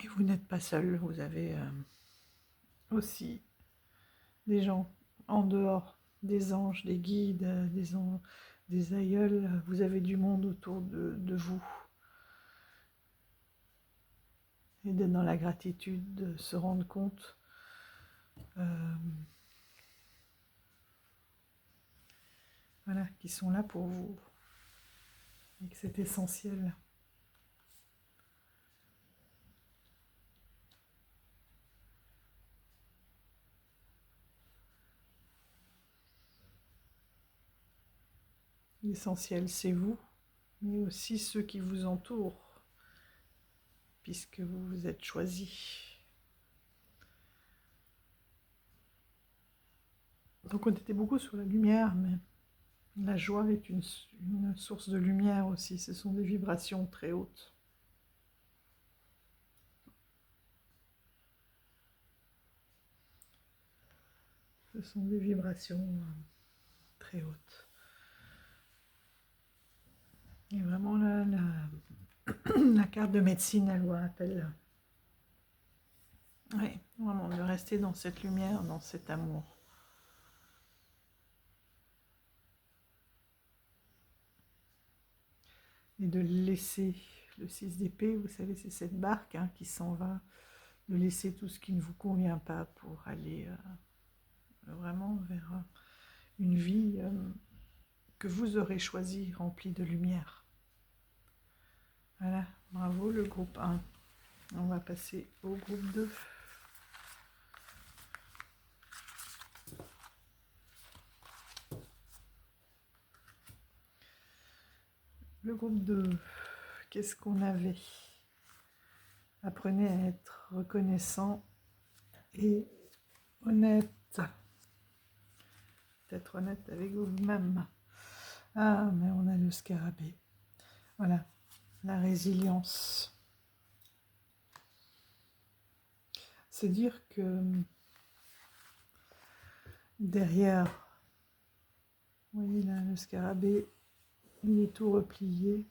Et vous n'êtes pas seul, vous avez aussi des gens en dehors, des anges, des guides, des aïeuls, vous avez du monde autour de vous. Et d'être dans la gratitude, de se rendre compte qu'ils sont là pour vous et que c'est essentiel. L'essentiel, c'est vous, mais aussi ceux qui vous entourent, puisque vous vous êtes choisis. Donc on était beaucoup sur la lumière, mais la joie est une source de lumière aussi. Ce sont des vibrations très hautes. Ce sont des vibrations très hautes. Et vraiment la carte de médecine, elle vous rappelle. Oui, vraiment, de rester dans cette lumière, dans cet amour. Et de laisser le 6 d'épée, vous savez, c'est cette barque qui s'en va, de laisser tout ce qui ne vous convient pas pour aller vraiment vers une vie que vous aurez choisie, remplie de lumière. Voilà, bravo le groupe 1. On va passer au groupe 2. Le groupe 2, qu'est-ce qu'on avait? Apprenez à être reconnaissant et honnête. Être honnête avec vous-même. Ah, mais on a le scarabée. Voilà, la résilience. C'est dire que derrière, vous voyez là, le scarabée, il est tout replié.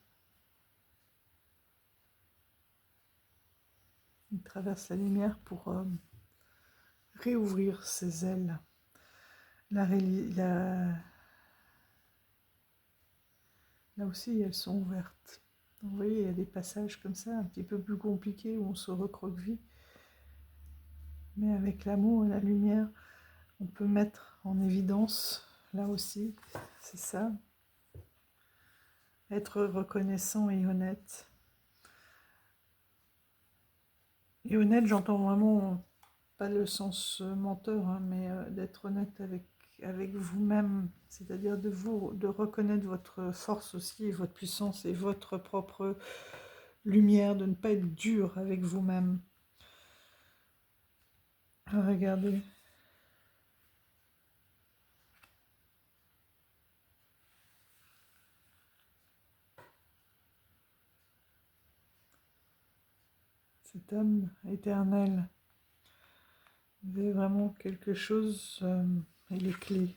Il traverse la lumière pour réouvrir ses ailes. Là aussi, elles sont ouvertes. Donc, vous voyez, il y a des passages comme ça, un petit peu plus compliqués, où on se recroqueville. Mais avec l'amour et la lumière, on peut mettre en évidence, là aussi, c'est ça. Être reconnaissant et honnête. Et honnête, j'entends vraiment pas le sens menteur, mais d'être honnête avec vous-même, c'est-à-dire de reconnaître votre force aussi, et votre puissance et votre propre lumière, de ne pas être dur avec vous-même. Regardez. Cet homme éternel. Vous avez vraiment quelque chose, et les clés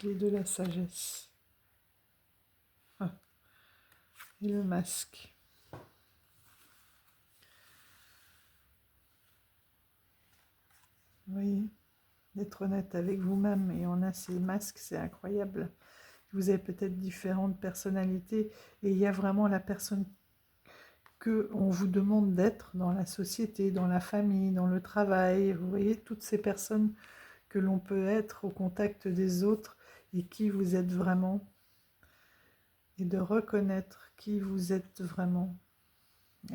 de la sagesse. Ah, et le masque. Vous voyez, d'être honnête avec vous-même, et on a ces masques, c'est incroyable. Vous avez peut-être différentes personnalités, et il y a vraiment la personne qu'on vous demande d'être dans la société, dans la famille, dans le travail. Vous voyez, toutes ces personnes que l'on peut être au contact des autres et qui vous êtes vraiment, et de reconnaître qui vous êtes vraiment,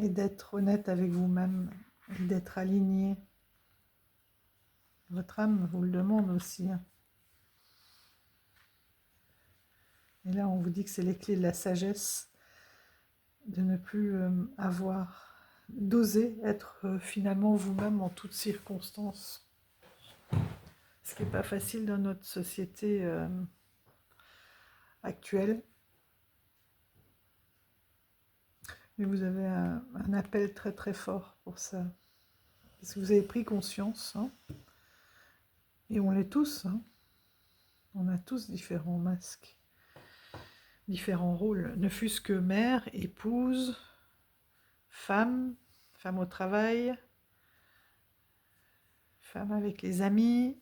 et d'être honnête avec vous-même, et d'être aligné. Votre âme vous le demande aussi. Et là, on vous dit que c'est les clés de la sagesse, de ne plus d'oser être finalement vous-même en toutes circonstances. Ce qui n'est pas facile dans notre société actuelle. Mais vous avez un appel très très fort pour ça. Parce que vous avez pris conscience, et on l'est tous. On a tous différents masques, différents rôles, ne fût-ce que mère, épouse, femme, femme au travail, femme avec les amis,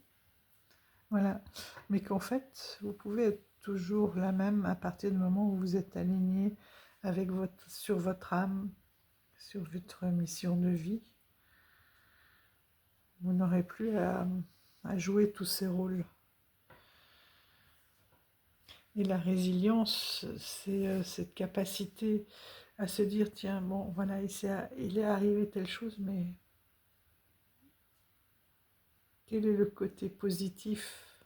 voilà. Mais qu'en fait, vous pouvez être toujours la même à partir du moment où vous êtes aligné avec sur votre âme, sur votre mission de vie. Vous n'aurez plus à jouer tous ces rôles. Et la résilience, c'est cette capacité à se dire, tiens, bon, voilà, il est arrivé telle chose, mais quel est le côté positif?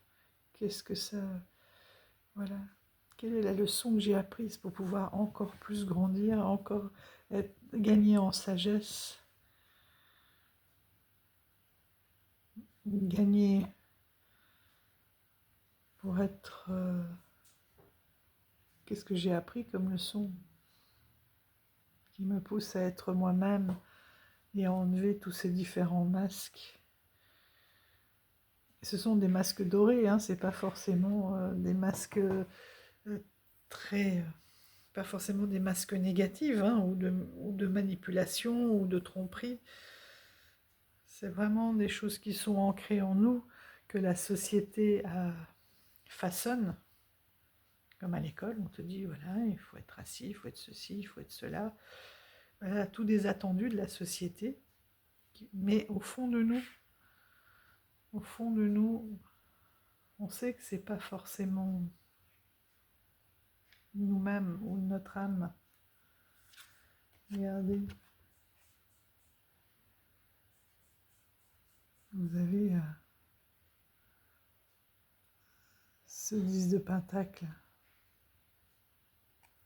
Qu'est-ce que ça... Voilà. Quelle est la leçon que j'ai apprise pour pouvoir encore plus grandir, encore gagner en sagesse, gagner pour être... qu'est-ce que j'ai appris comme leçon qui me pousse à être moi-même et à enlever tous ces différents masques. Ce sont des masques dorés, hein, c'est pas forcément des masques très... pas forcément des masques négatifs, hein, ou de manipulation, ou de tromperie. C'est vraiment des choses qui sont ancrées en nous, que la société façonne. Comme à l'école, on te dit, voilà, il faut être assis, il faut être ceci, il faut être cela. Voilà, tous des attendus de la société. Mais au fond de nous, on sait que c'est pas forcément nous-mêmes ou notre âme. Regardez. Vous avez ce 10 de pentacle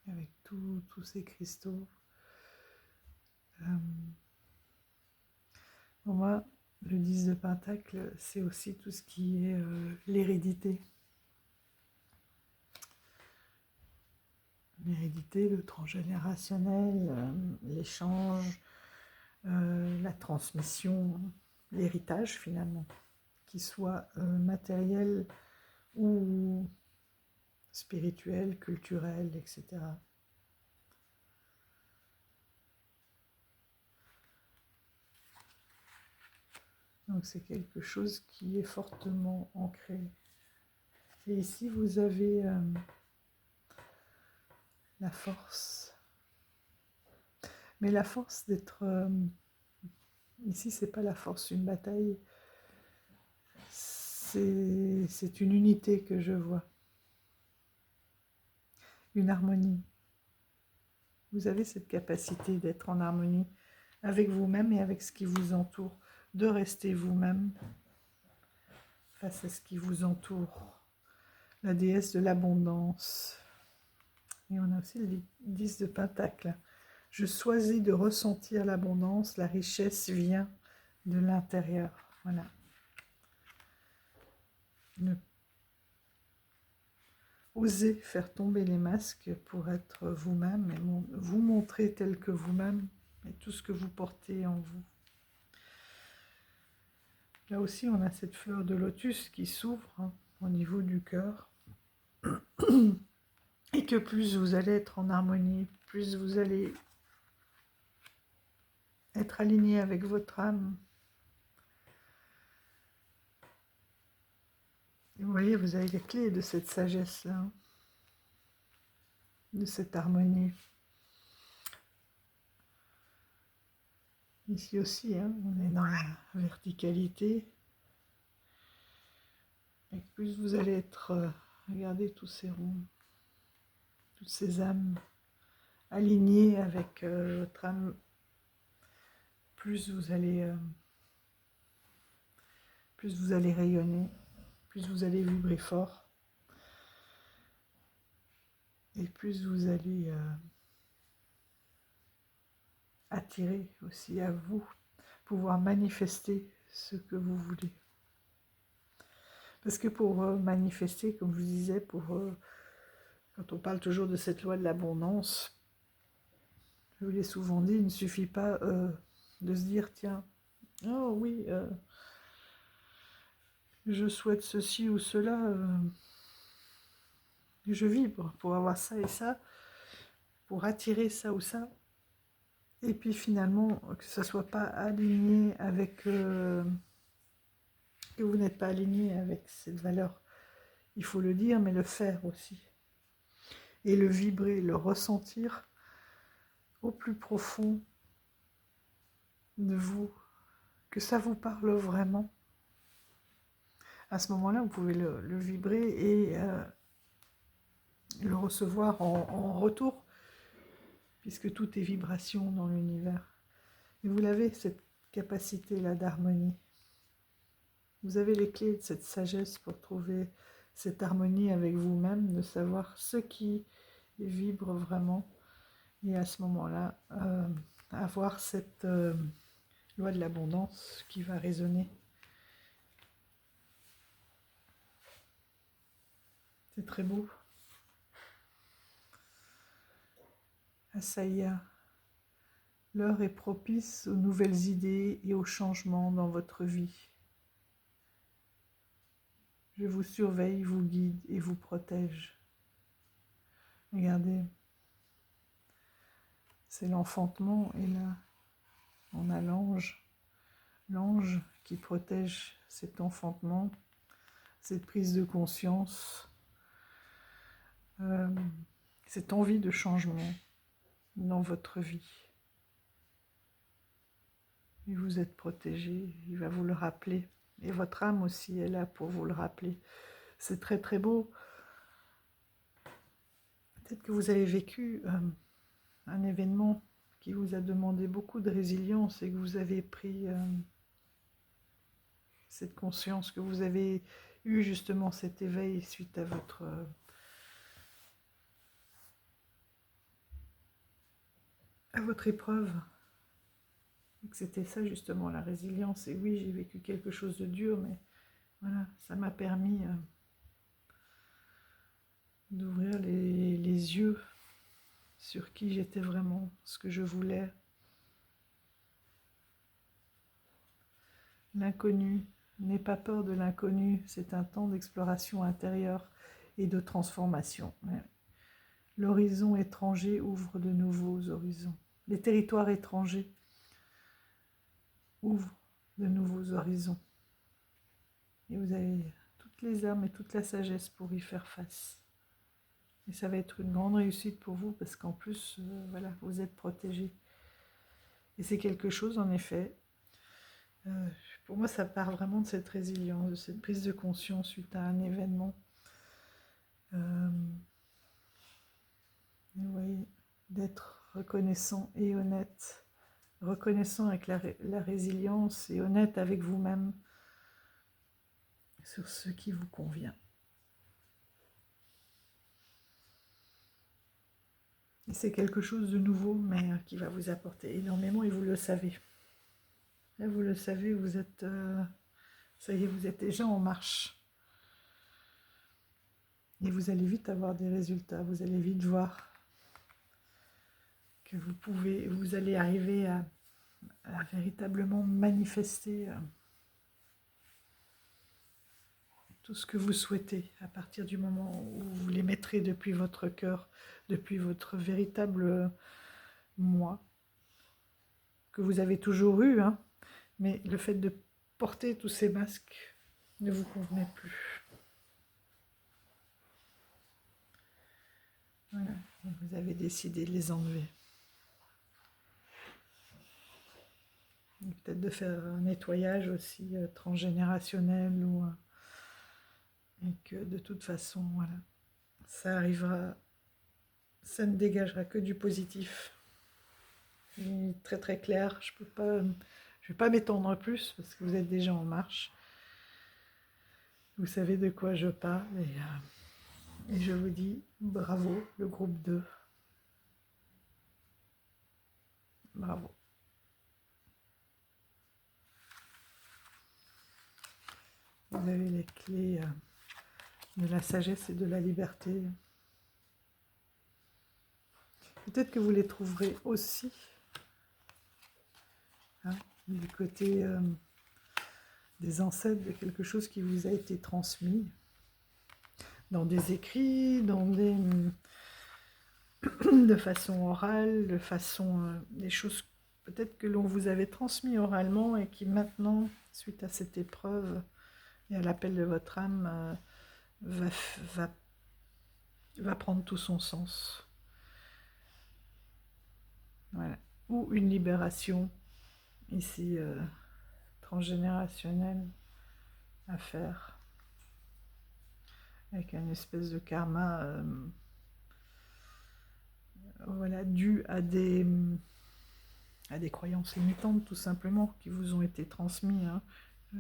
avec tous ces cristaux. Pour moi, le 10 de pentacle, c'est aussi tout ce qui est l'hérédité. L'hérédité, le transgénérationnel, l'échange, la transmission, l'héritage finalement, qu'il soit matériel ou spirituel, culturel, etc. Donc c'est quelque chose qui est fortement ancré. Et ici vous avez la force. Mais la force d'être... ici c'est pas la force d'une bataille, c'est une unité que je vois. Une harmonie. Vous avez cette capacité d'être en harmonie avec vous-même et avec ce qui vous entoure, de rester vous-même face à ce qui vous entoure. La déesse de l'abondance. Et on a aussi le 10 de pentacle. Je choisis de ressentir l'abondance, la richesse vient de l'intérieur. Voilà. Osez faire tomber les masques pour être vous-même et vous montrer tel que vous-même et tout ce que vous portez en vous. Là aussi, on a cette fleur de lotus qui s'ouvre au niveau du cœur. Et que plus vous allez être en harmonie, plus vous allez être aligné avec votre âme. Et vous voyez, vous avez les clés de cette sagesse-là, de cette harmonie. Ici aussi, on est dans la verticalité. Et plus vous allez être, regardez tous ces ronds, toutes ces âmes alignées avec votre âme, plus vous allez rayonner, plus vous allez vibrer fort, et plus vous allez attirer aussi à vous, pouvoir manifester ce que vous voulez. Parce que pour manifester, comme je vous disais, quand on parle toujours de cette loi de l'abondance, je vous l'ai souvent dit, il ne suffit pas de se dire, tiens, oh oui, je souhaite ceci ou cela, je vibre pour avoir ça et ça, pour attirer ça ou ça, et puis finalement, que ça ne soit pas aligné avec... que vous n'êtes pas aligné avec cette valeur. Il faut le dire, mais le faire aussi. Et le vibrer, le ressentir au plus profond de vous, que ça vous parle vraiment. À ce moment-là, vous pouvez le vibrer et le recevoir en retour, puisque tout est vibration dans l'univers. Et vous l'avez, cette capacité-là d'harmonie. Vous avez les clés de cette sagesse pour trouver cette harmonie avec vous-même, de savoir ce qui vibre vraiment. Et à ce moment-là, avoir cette loi de l'abondance qui va résonner. C'est très beau. Asaya, l'heure est propice aux nouvelles idées et aux changements dans votre vie. Je vous surveille, vous guide et vous protège. Regardez, c'est l'enfantement et là, on a l'ange. L'ange qui protège cet enfantement, cette prise de conscience, cette envie de changement dans votre vie. Et vous êtes protégé, il va vous le rappeler. Et votre âme aussi est là pour vous le rappeler. C'est très très beau. Peut-être que vous avez vécu un événement qui vous a demandé beaucoup de résilience et que vous avez pris cette conscience, que vous avez eu justement cet éveil suite à votre épreuve. Et que c'était ça justement la résilience. Et oui, j'ai vécu quelque chose de dur, mais voilà, ça m'a permis d'ouvrir les yeux sur qui j'étais vraiment, ce que je voulais. L'inconnu, n'aie pas peur de l'inconnu, c'est un temps d'exploration intérieure et de transformation. L'horizon étranger ouvre de nouveaux horizons. Les territoires étrangers ouvrent de nouveaux horizons. Et vous avez toutes les âmes et toute la sagesse pour y faire face. Et ça va être une grande réussite pour vous parce qu'en plus, voilà, vous êtes protégés. Et c'est quelque chose, en effet, pour moi, ça part vraiment de cette résilience, de cette prise de conscience suite à un événement. Vous voyez, d'être reconnaissant et honnête, reconnaissant avec la résilience et honnête avec vous-même sur ce qui vous convient. Et c'est quelque chose de nouveau, mais qui va vous apporter énormément et vous le savez. Là, vous le savez, vous êtes, ça y est, vous êtes déjà en marche. Et vous allez vite avoir des résultats, vous allez vite voir que vous allez arriver à véritablement manifester tout ce que vous souhaitez à partir du moment où vous les mettrez depuis votre cœur, depuis votre véritable moi, que vous avez toujours eu, hein, mais le fait de porter tous ces masques ne vous convenait plus. Voilà, vous avez décidé de les enlever. Peut-être de faire un nettoyage aussi transgénérationnel et que de toute façon, voilà, ça arrivera, ça ne dégagera que du positif. Et très très clair, je vais pas m'étendre plus parce que vous êtes déjà en marche. Vous savez de quoi je parle et je vous dis bravo le groupe 2. Bravo. Vous avez les clés de la sagesse et de la liberté. Peut-être que vous les trouverez aussi du côté des ancêtres, de quelque chose qui vous a été transmis dans des écrits, de façon orale, de façon des choses peut-être que l'on vous avait transmis oralement et qui maintenant, suite à cette épreuve et à l'appel de votre âme, va prendre tout son sens. Voilà. Ou une libération ici transgénérationnelle à faire avec une espèce de karma voilà, dû à des croyances limitantes tout simplement qui vous ont été transmises. Hein.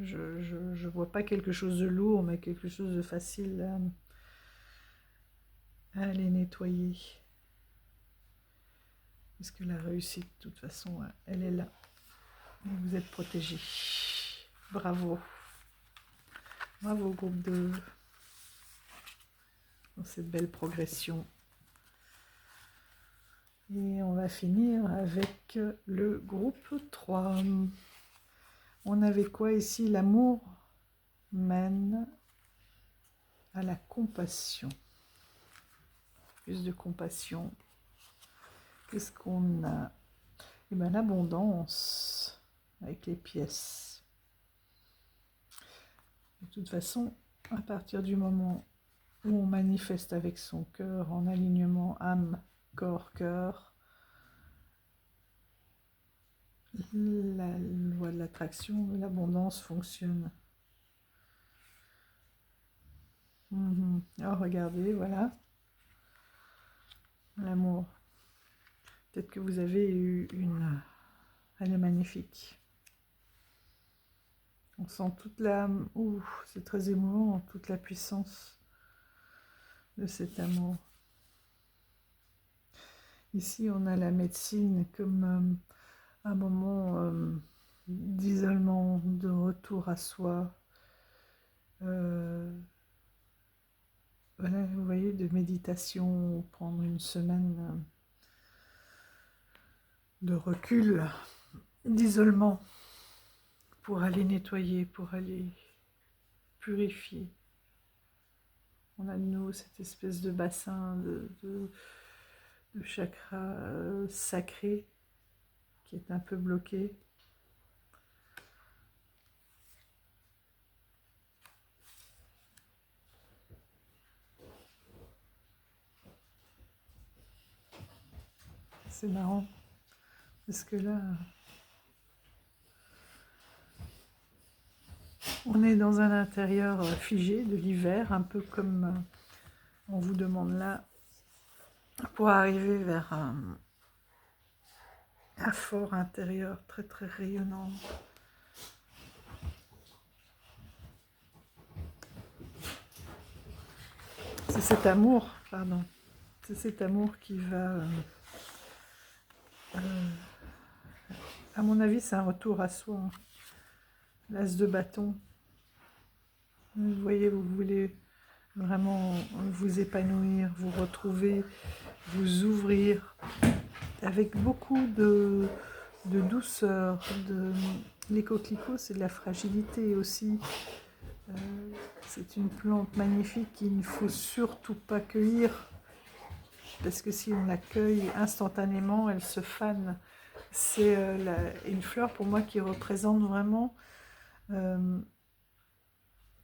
Je vois pas quelque chose de lourd mais quelque chose de facile à aller nettoyer. Parce que la réussite de toute façon elle est là. Vous êtes protégés. Bravo. Bravo groupe 2. dans cette belle progression. Et on va finir avec le groupe 3. On avait quoi ici? L'amour mène à la compassion. Plus de compassion. Qu'est-ce qu'on a? Eh bien, l'abondance avec les pièces. De toute façon, à partir du moment où on manifeste avec son cœur en alignement âme, corps, cœur, la loi de l'attraction, de l'abondance fonctionne. Alors regardez, voilà, l'amour. Peut-être que vous avez eu une... Elle est magnifique. On sent toute la... Ouh, c'est très émouvant, toute la puissance de cet amour. Ici, on a la médecine comme un moment d'isolement, de retour à soi. Voilà, vous voyez, de méditation, prendre une semaine de recul, d'isolement, pour aller nettoyer, pour aller purifier. On a de nouveau cette espèce de bassin de chakra sacré qui est un peu bloqué. C'est marrant, parce que là, on est dans un intérieur figé de l'hiver, un peu comme on vous demande là, pour arriver vers un fort intérieur très très rayonnant. C'est cet amour, pardon, c'est cet amour qui va, à mon avis, c'est un retour à soi. L'as de bâton. Vous voyez, vous voulez vraiment vous épanouir, vous retrouver, vous ouvrir avec beaucoup de douceur. Les coquelicots, c'est de la fragilité aussi. C'est une plante magnifique qu'il ne faut surtout pas cueillir, parce que si on la cueille instantanément, elle se fane. C'est une fleur pour moi qui représente vraiment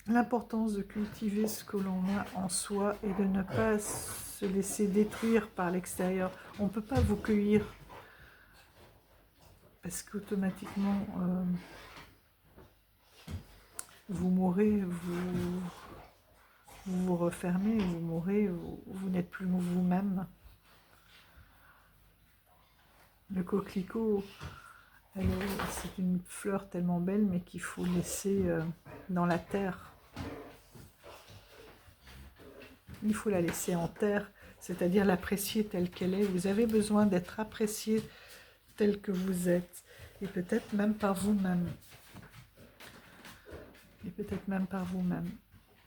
l'importance de cultiver ce que l'on a en soi et de ne pas se laisser détruire par l'extérieur. On ne peut pas vous cueillir parce qu'automatiquement vous mourrez, vous vous refermez, vous mourrez, vous n'êtes plus vous-même. Le coquelicot, c'est une fleur tellement belle, mais qu'il faut laisser dans la terre. Il faut la laisser en terre, c'est-à-dire l'apprécier telle qu'elle est. Vous avez besoin d'être apprécié tel que vous êtes, et peut-être même par vous-même. Et peut-être même par vous-même.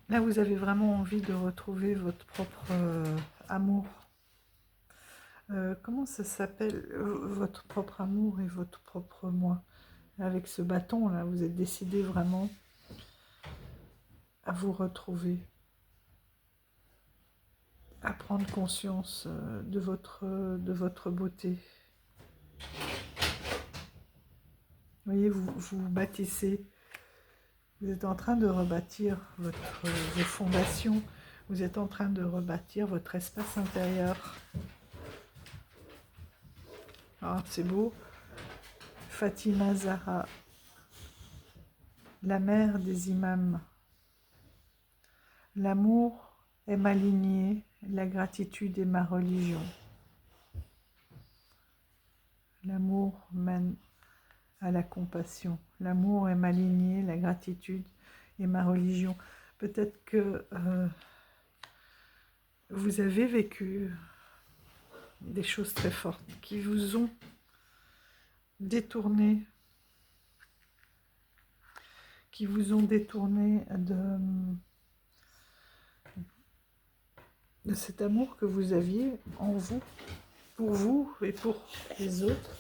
Là, vous avez vraiment envie de retrouver votre propre amour. Comment ça s'appelle, votre propre amour et votre propre moi? Avec ce bâton là, vous êtes décidé vraiment à vous retrouver, à prendre conscience de votre beauté. Vous voyez, vous bâtissez, vous êtes en train de rebâtir vos fondations, vous êtes en train de rebâtir votre espace intérieur. Ah, c'est beau. Fatima Zahra, la mère des imams. L'amour est ma lignée, la gratitude est ma religion. L'amour mène à la compassion. L'amour est ma lignée, la gratitude est ma religion. Peut-être que vous avez vécu des choses très fortes qui vous ont détourné, de de cet amour que vous aviez en vous et pour les autres.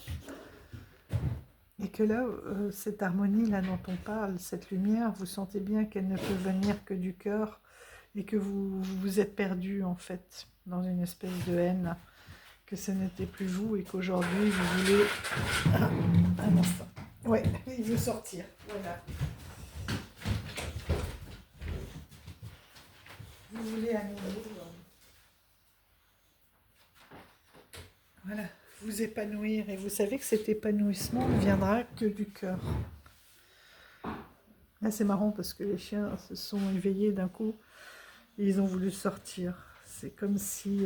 Et que là, cette harmonie-là dont on parle, cette lumière, vous sentez bien qu'elle ne peut venir que du cœur et que vous vous êtes perdu en fait dans une espèce de haine, que ce n'était plus vous et qu'aujourd'hui vous voulez... Un instant. Ouais, il veut sortir. Voilà. Vous voulez à nouveau... Voilà, vous épanouir. Et vous savez que cet épanouissement ne viendra que du cœur. Là, c'est marrant parce que les chiens se sont éveillés d'un coup et ils ont voulu sortir. C'est comme si...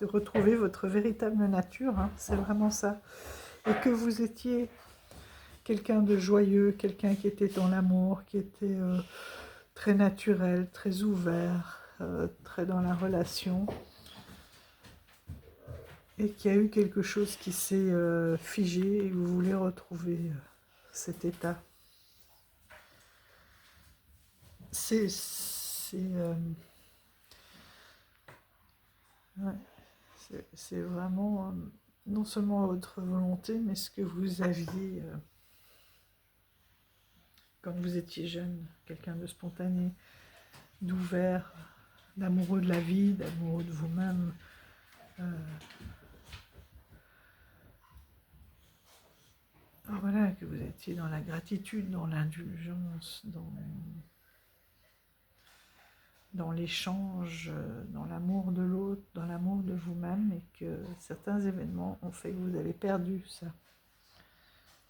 de retrouver votre véritable nature, hein, c'est vraiment ça. Et que vous étiez quelqu'un de joyeux, quelqu'un qui était dans l'amour, qui était très naturel, très ouvert, très dans la relation, et qu'il y a eu quelque chose qui s'est figé et vous voulez retrouver cet état. C'est ouais, c'est vraiment non seulement votre volonté, mais ce que vous aviez quand vous étiez jeune, quelqu'un de spontané, d'ouvert, d'amoureux de la vie, d'amoureux de vous-même. Voilà, que vous étiez dans la gratitude, dans l'indulgence, dans l'échange, dans l'amour de l'autre, dans l'amour de vous-même, et que certains événements ont fait que vous avez perdu ça.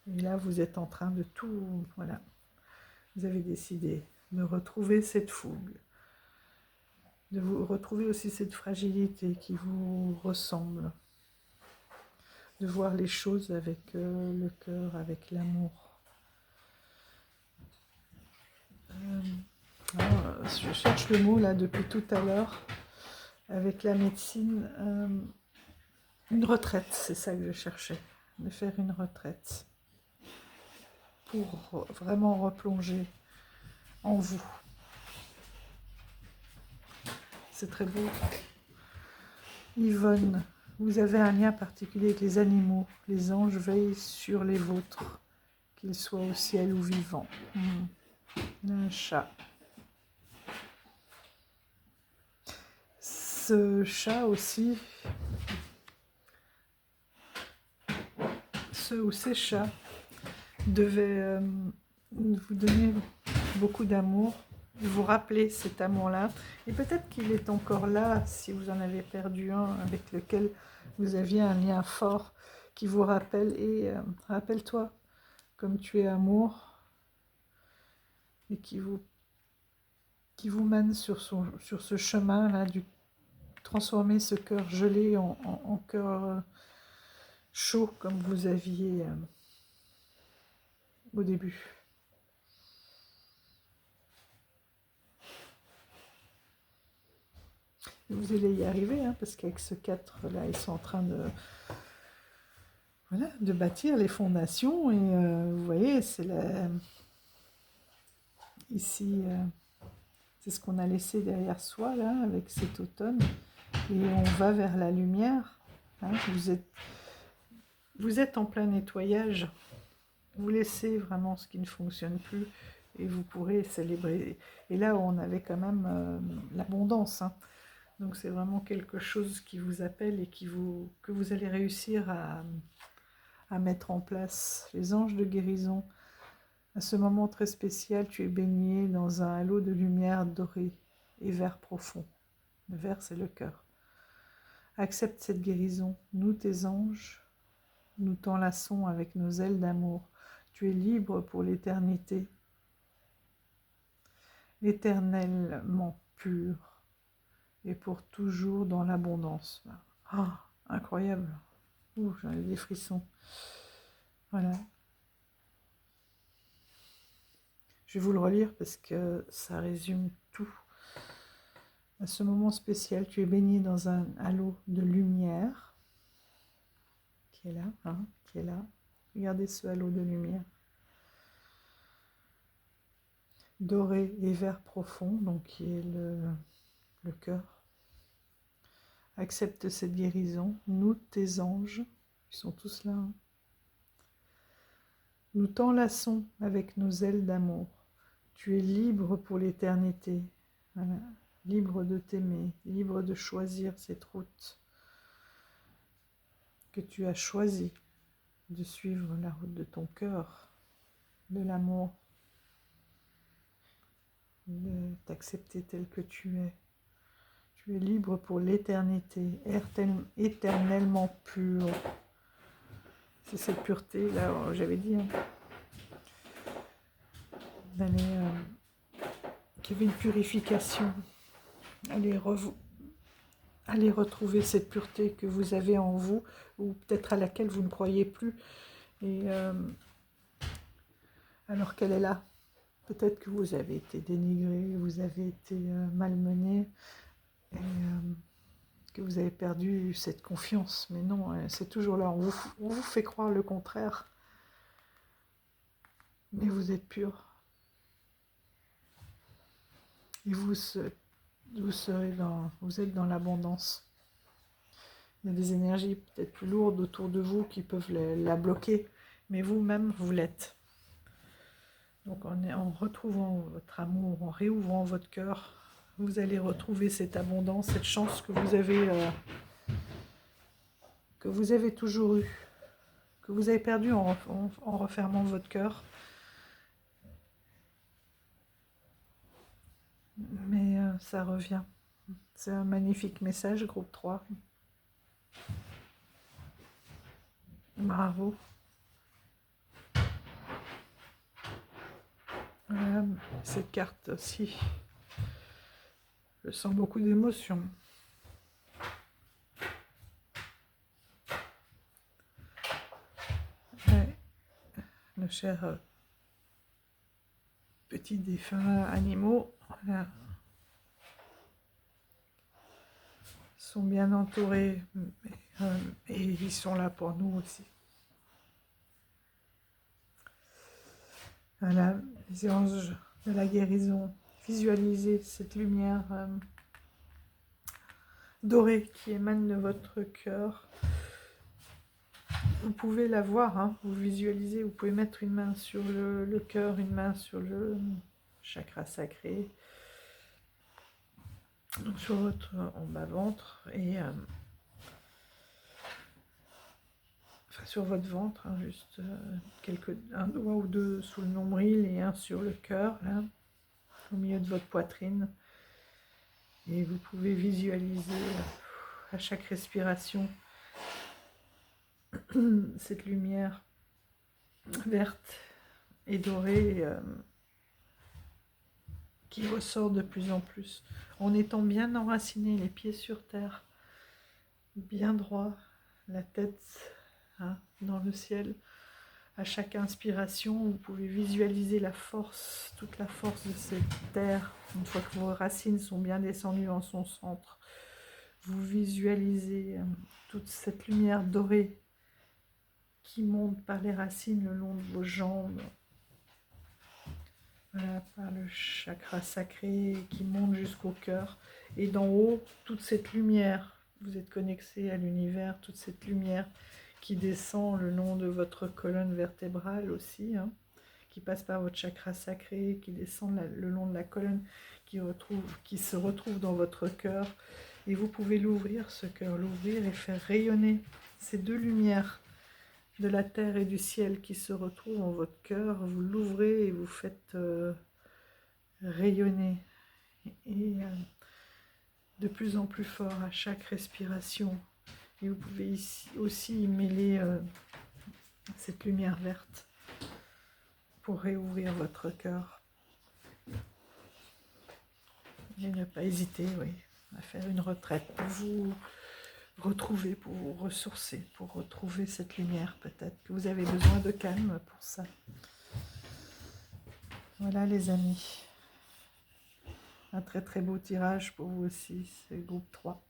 Et là, vous êtes en train de tout... Voilà, vous avez décidé de retrouver cette fougue, de vous retrouver aussi cette fragilité qui vous ressemble, de voir les choses avec le cœur, avec l'amour. Je cherche le mot là depuis tout à l'heure, avec la médecine, une retraite, c'est ça que je cherchais, de faire une retraite, pour vraiment replonger en vous. C'est très beau. Yvonne, vous avez un lien particulier avec les animaux. Les anges veillent sur les vôtres, qu'ils soient au ciel ou vivants. Un chat. Ce chat aussi, ce ou ces chats devaient vous donner beaucoup d'amour, vous rappeler cet amour-là. Et peut-être qu'il est encore là, si vous en avez perdu un avec lequel vous aviez un lien fort, qui vous rappelle. Et rappelle-toi, comme tu es amour, et qui vous mène sur ce chemin-là, du transformer ce cœur gelé en cœur chaud, comme vous aviez au début. Vous allez y arriver, hein, parce qu'avec ce 4 là, ils sont en train de, voilà, de bâtir les fondations. Et vous voyez, c'est ici, c'est ce qu'on a laissé derrière soi, là, avec cet automne. Et on va vers la lumière. Hein, vous êtes en plein nettoyage. Vous laissez vraiment ce qui ne fonctionne plus et vous pourrez célébrer. Et là, on avait quand même l'abondance, hein. Donc c'est vraiment quelque chose qui vous appelle et que vous allez réussir à mettre en place. Les anges de guérison, à ce moment très spécial, tu es baigné dans un halo de lumière dorée et vert profond. Le vert, c'est le cœur. Accepte cette guérison. Nous, tes anges, nous t'enlaçons avec nos ailes d'amour. Tu es libre pour l'éternité, éternellement pur, et pour toujours dans l'abondance. Oh, incroyable. Ouh, j'en ai des frissons. Voilà. Je vais vous le relire parce que ça résume tout. À ce moment spécial, tu es baigné dans un halo de lumière qui est là, hein, qui est là. Regardez ce halo de lumière. doré et vert profond, donc qui est le cœur. Accepte cette guérison. Nous, tes anges, ils sont tous là. Hein. Nous t'enlaçons avec nos ailes d'amour. Tu es libre pour l'éternité. Voilà. Libre de t'aimer, libre de choisir cette route que tu as choisie, de suivre la route de ton cœur, de l'amour, de t'accepter tel que tu es. Tu es libre pour l'éternité, éternellement pur. C'est cette pureté, là, j'avais dit, hein, qu'il y avait une purification. Allez retrouver cette pureté que vous avez en vous, ou peut-être à laquelle vous ne croyez plus, et alors qu'elle est là. Peut-être que vous avez été dénigré, vous avez été malmené, et que vous avez perdu cette confiance. Mais non, c'est toujours là. On vous fait croire le contraire. Mais vous êtes pur. Et vous êtes dans l'abondance. Il y a des énergies peut-être plus lourdes autour de vous qui peuvent la bloquer. Mais vous-même, vous l'êtes. Donc en retrouvant votre amour, en réouvrant votre cœur, vous allez retrouver cette abondance, cette chance que vous avez toujours eue, que vous avez perdue en refermant votre cœur. Mais ça revient. C'est un magnifique message, groupe 3. Bravo. Cette carte aussi, je sens beaucoup d'émotions. Ouais. Nos chers petits défunts animaux, voilà, sont bien entourés et ils sont là pour nous aussi. Voilà, les anges de la guérison, visualisez cette lumière dorée qui émane de votre cœur. Vous pouvez la voir, hein, vous visualisez, vous pouvez mettre une main sur le cœur, une main sur le chakra sacré, donc sur votre en bas-ventre, et sur votre ventre, hein, juste un doigt ou deux sous le nombril et un sur le cœur, là, au milieu de votre poitrine. Et vous pouvez visualiser à chaque respiration cette lumière verte et dorée qui ressort de plus en plus, en étant bien enraciné, les pieds sur terre, bien droit, la tête dans le ciel. À chaque inspiration, vous pouvez visualiser la force, toute la force de cette terre. Une fois que vos racines sont bien descendues en son centre, vous visualisez toute cette lumière dorée qui monte par les racines le long de vos jambes, voilà, par le chakra sacré qui monte jusqu'au cœur. Et d'en haut, toute cette lumière, vous êtes connecté à l'univers, toute cette lumière qui descend le long de votre colonne vertébrale aussi, hein, qui passe par votre chakra sacré, qui descend le long de la colonne, qui se retrouve dans votre cœur. Et vous pouvez l'ouvrir, ce cœur, l'ouvrir et faire rayonner ces deux lumières de la terre et du ciel qui se retrouvent en votre cœur. Vous l'ouvrez et vous faites rayonner. Et de plus en plus fort à chaque respiration. Et vous pouvez ici aussi y mêler cette lumière verte pour réouvrir votre cœur. Et ne pas hésiter, oui, à faire une retraite pour vous retrouver, pour vous ressourcer, pour retrouver cette lumière. Peut-être que vous avez besoin de calme pour ça. Voilà les amis. Un très très beau tirage pour vous aussi, c'est le groupe 3.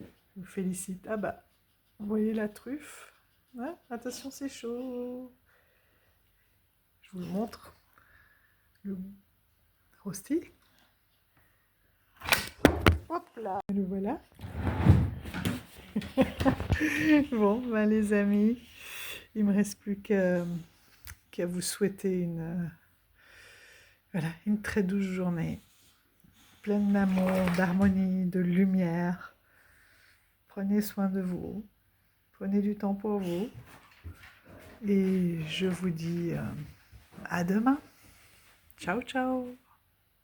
Je vous félicite. Ah bah, vous voyez la truffe, ouais, attention c'est chaud. Je vous le montre. le rosti. Hop là, le voilà. Bon, ben les amis, il me reste plus qu'à vous souhaiter voilà, une très douce journée, pleine d'amour, d'harmonie, de lumière. Prenez soin de vous, prenez du temps pour vous, et je vous dis à demain. Ciao, ciao.